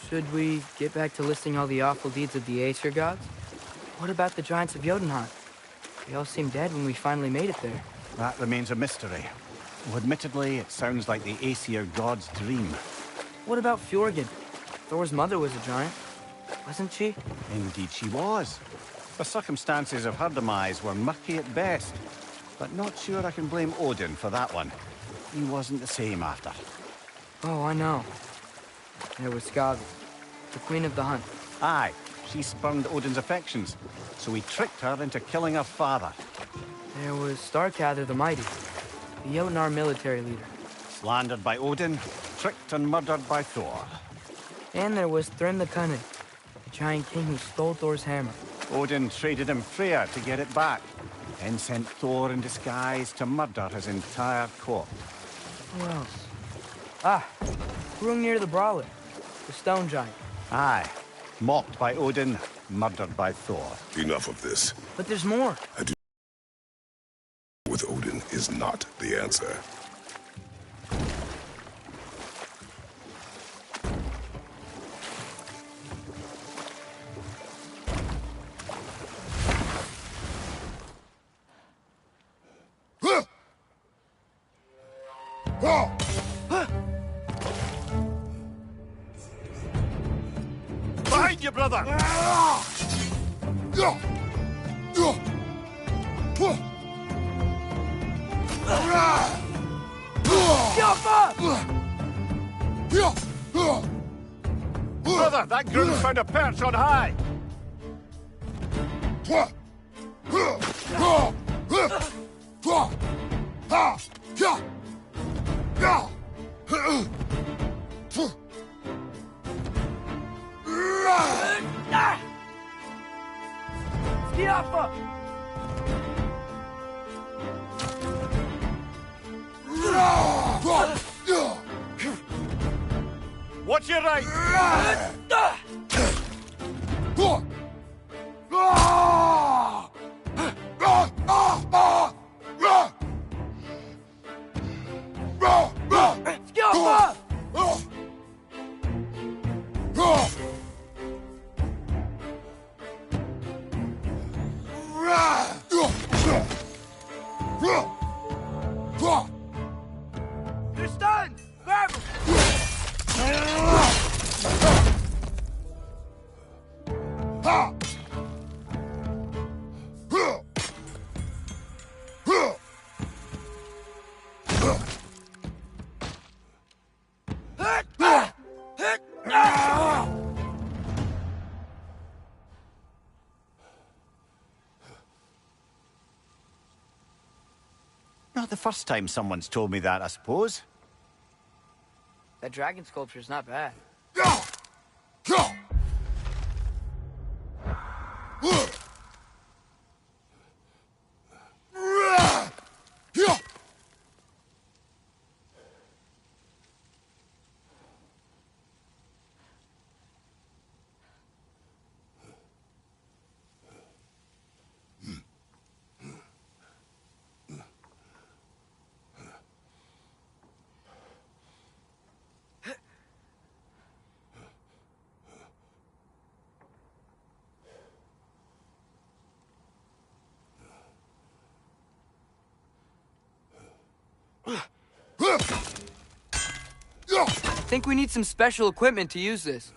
Should we get back to listing all the awful deeds of the Aesir gods? What about the giants of Jotunheim? They all seemed dead when we finally made it there. That remains a mystery. Well, admittedly, it sounds like the Aesir god's dream. What about Fjorgyn? Thor's mother was a giant, wasn't she? Indeed she was. The circumstances of her demise were murky at best. But not sure I can blame Odin for that one. He wasn't the same after. Oh, I know. There was Skavi, the queen of the hunt. Aye, she spurned Odin's affections, so he tricked her into killing her father. There was Starkather the Mighty, the Jotnar military leader. Slandered by Odin, tricked and murdered by Thor. And there was Thrym the Cunning, the giant king who stole Thor's hammer. Odin traded him Freya to get it back, then sent Thor in disguise to murder his entire court. Who else? Ah, Hrungnir the Brawler, the stone giant. Aye, mocked by Odin, murdered by Thor. Enough of this. But there's more. With Odin is not the answer. Behind you, brother! Brother, that groom's found a perch on high! Skiaffa! Watch your right! Skiaffa! You're stunned! Grab him! Not the first time someone's told me that, I suppose. That dragon sculpture's not bad. I think we need some special equipment to use this.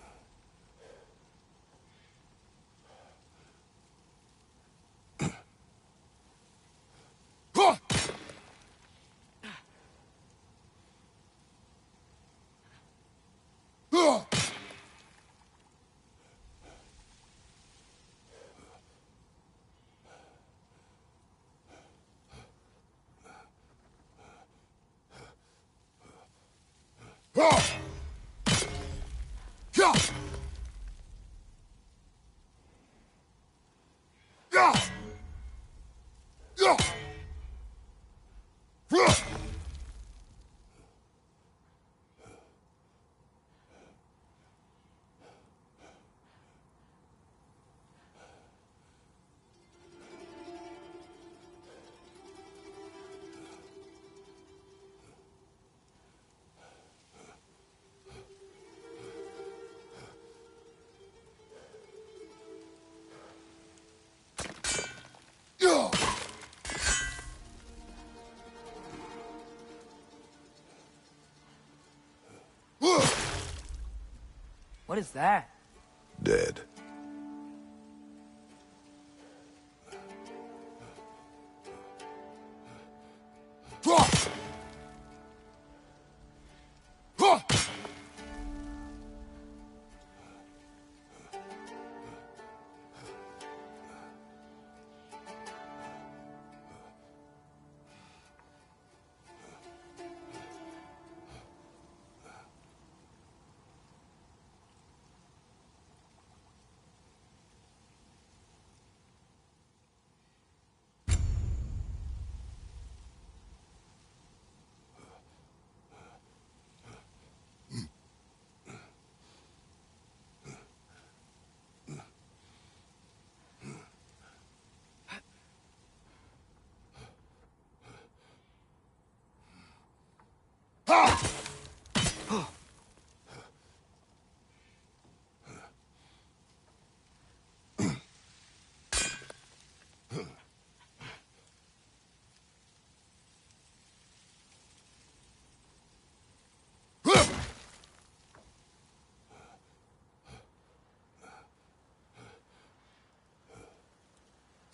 What is that? Dead.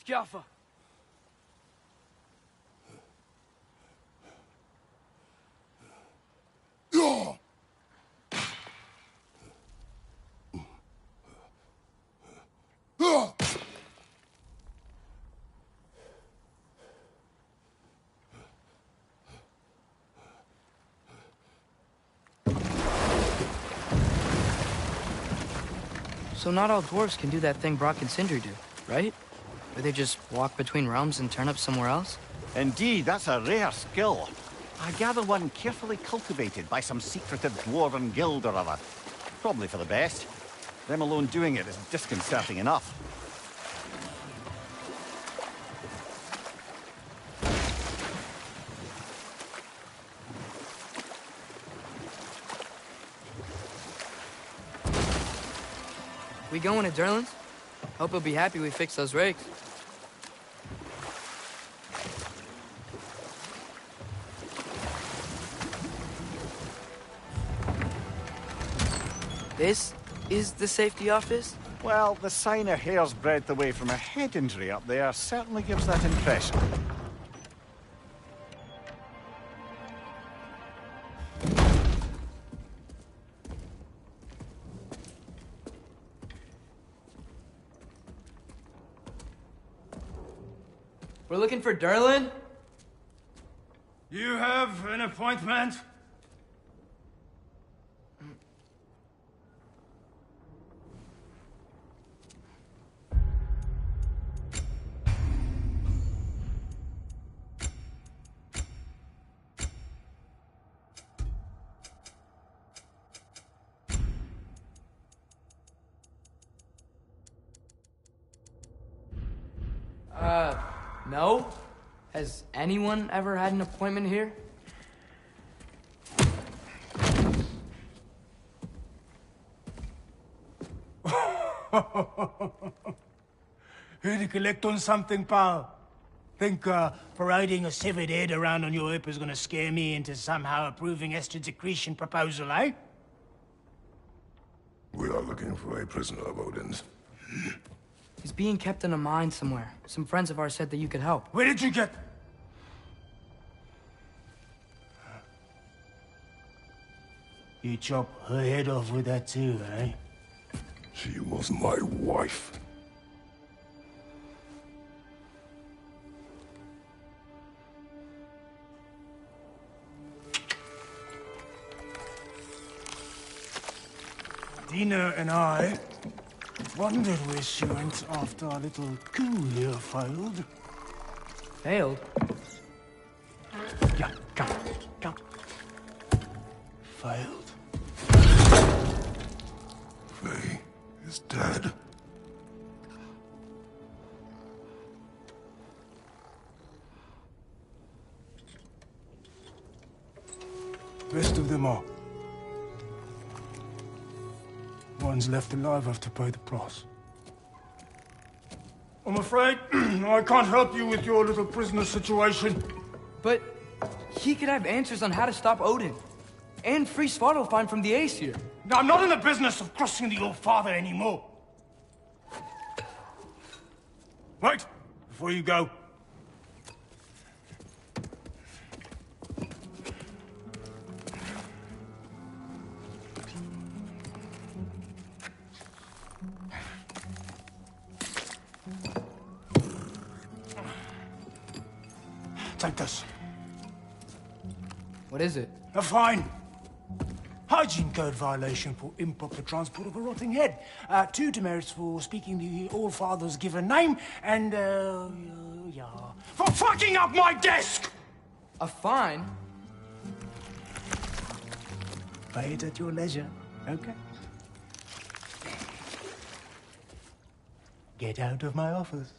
Jaffa. So not all dwarves can do that thing Brock and Sindri do, right? Where they just walk between realms and turn up somewhere else? Indeed, that's a rare skill. I gather one carefully cultivated by some secretive dwarven guild or other. Probably for the best. Them alone doing it is disconcerting enough. We going to Durlin's? Hope he'll be happy we fixed those rigs. This is the safety office? Well, the sign a hair's breadth away from a head injury up there certainly gives that impression. We're looking for Durlin? You have an appointment? No? Has anyone ever had an appointment here? Here to collect on something, pal? Think, parading a severed head around on your hip is gonna scare me into somehow approving Estrid's accretion proposal, eh? We are looking for a prisoner of Odin's. He's being kept in a mine somewhere. Some friends of ours said that you could help. Where did you get... You chop her head off with that too, eh? She was my wife. Dina and I wondered where she went after our little coup here failed. Failed? Yeah, come. Failed. Faye is dead. Rest of them are. One's left alive have to pay the price. I'm afraid I can't help you with your little prisoner situation. But he could have answers on how to stop Odin. And free Svartalfheim from the Aesir. Now, I'm not in the business of crossing the old father anymore. Right, before you go. Take this. What is it? A fine. Hygiene code violation for improper transport of a rotting head. 2 demerits for speaking the All-Father's given name, and, yeah. For fucking up my desk! A fine? Pay it at your leisure, okay? Get out of my office.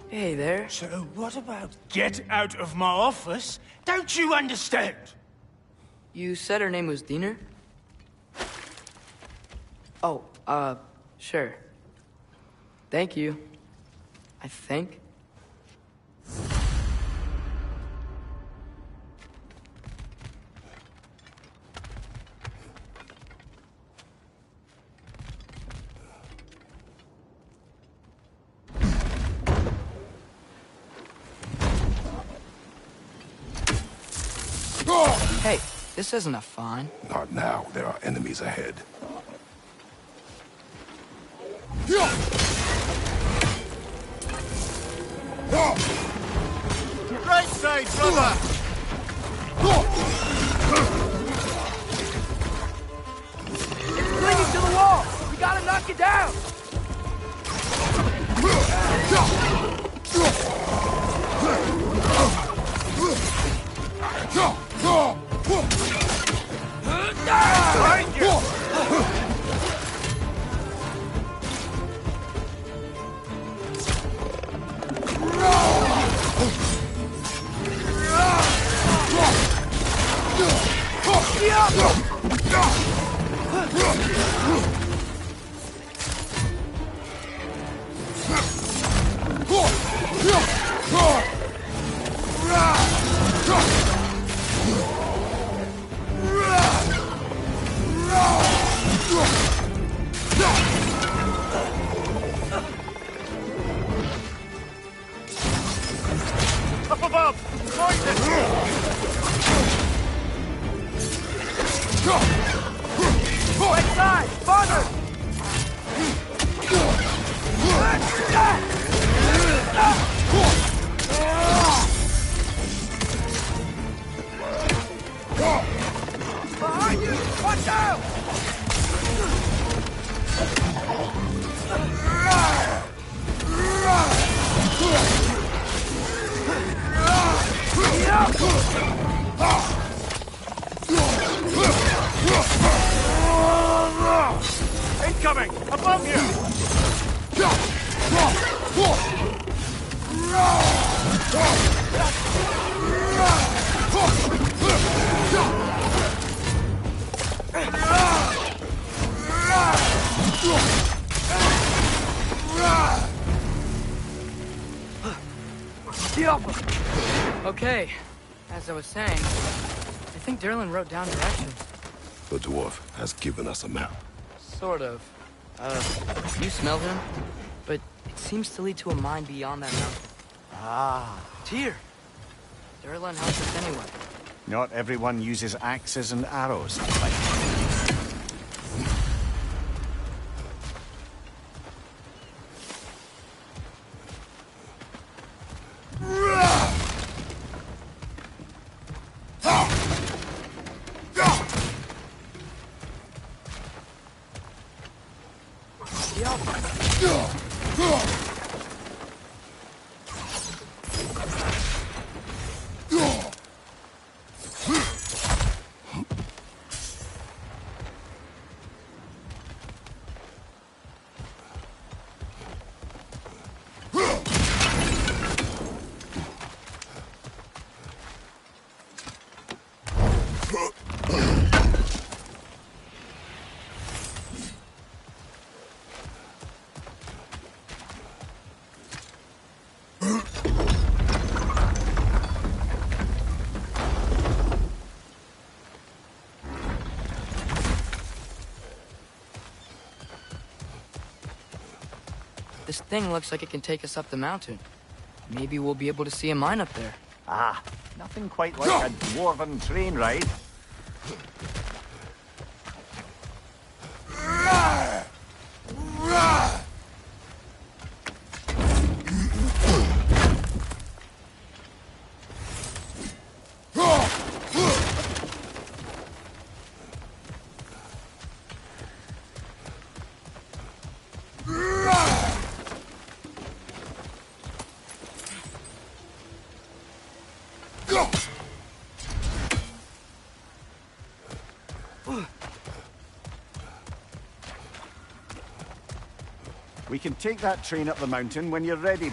Hey there. So what about get out of my office? Don't you understand? You said her name was Diener? Oh, sure. Thank you. I think. Hey, this isn't a fine. Not now. There are enemies ahead. Right side, brother! It's clinging to the wall! We gotta knock it down! Behind you! Up above! Poison! Right side! Farther! Behind you! Watch out! Incoming! Above you! Okay, as I was saying, I think Derlin wrote down directions. The dwarf has given us a map. Sort of. You smell him? But it seems to lead to a mine beyond that mountain. Ah. Tyr! Derlin helps us anyway. Not everyone uses axes and arrows to fight. This thing looks like it can take us up the mountain. Maybe we'll be able to see a mine up there. Ah, nothing quite like a dwarven train ride. We can take that train up the mountain when you're ready.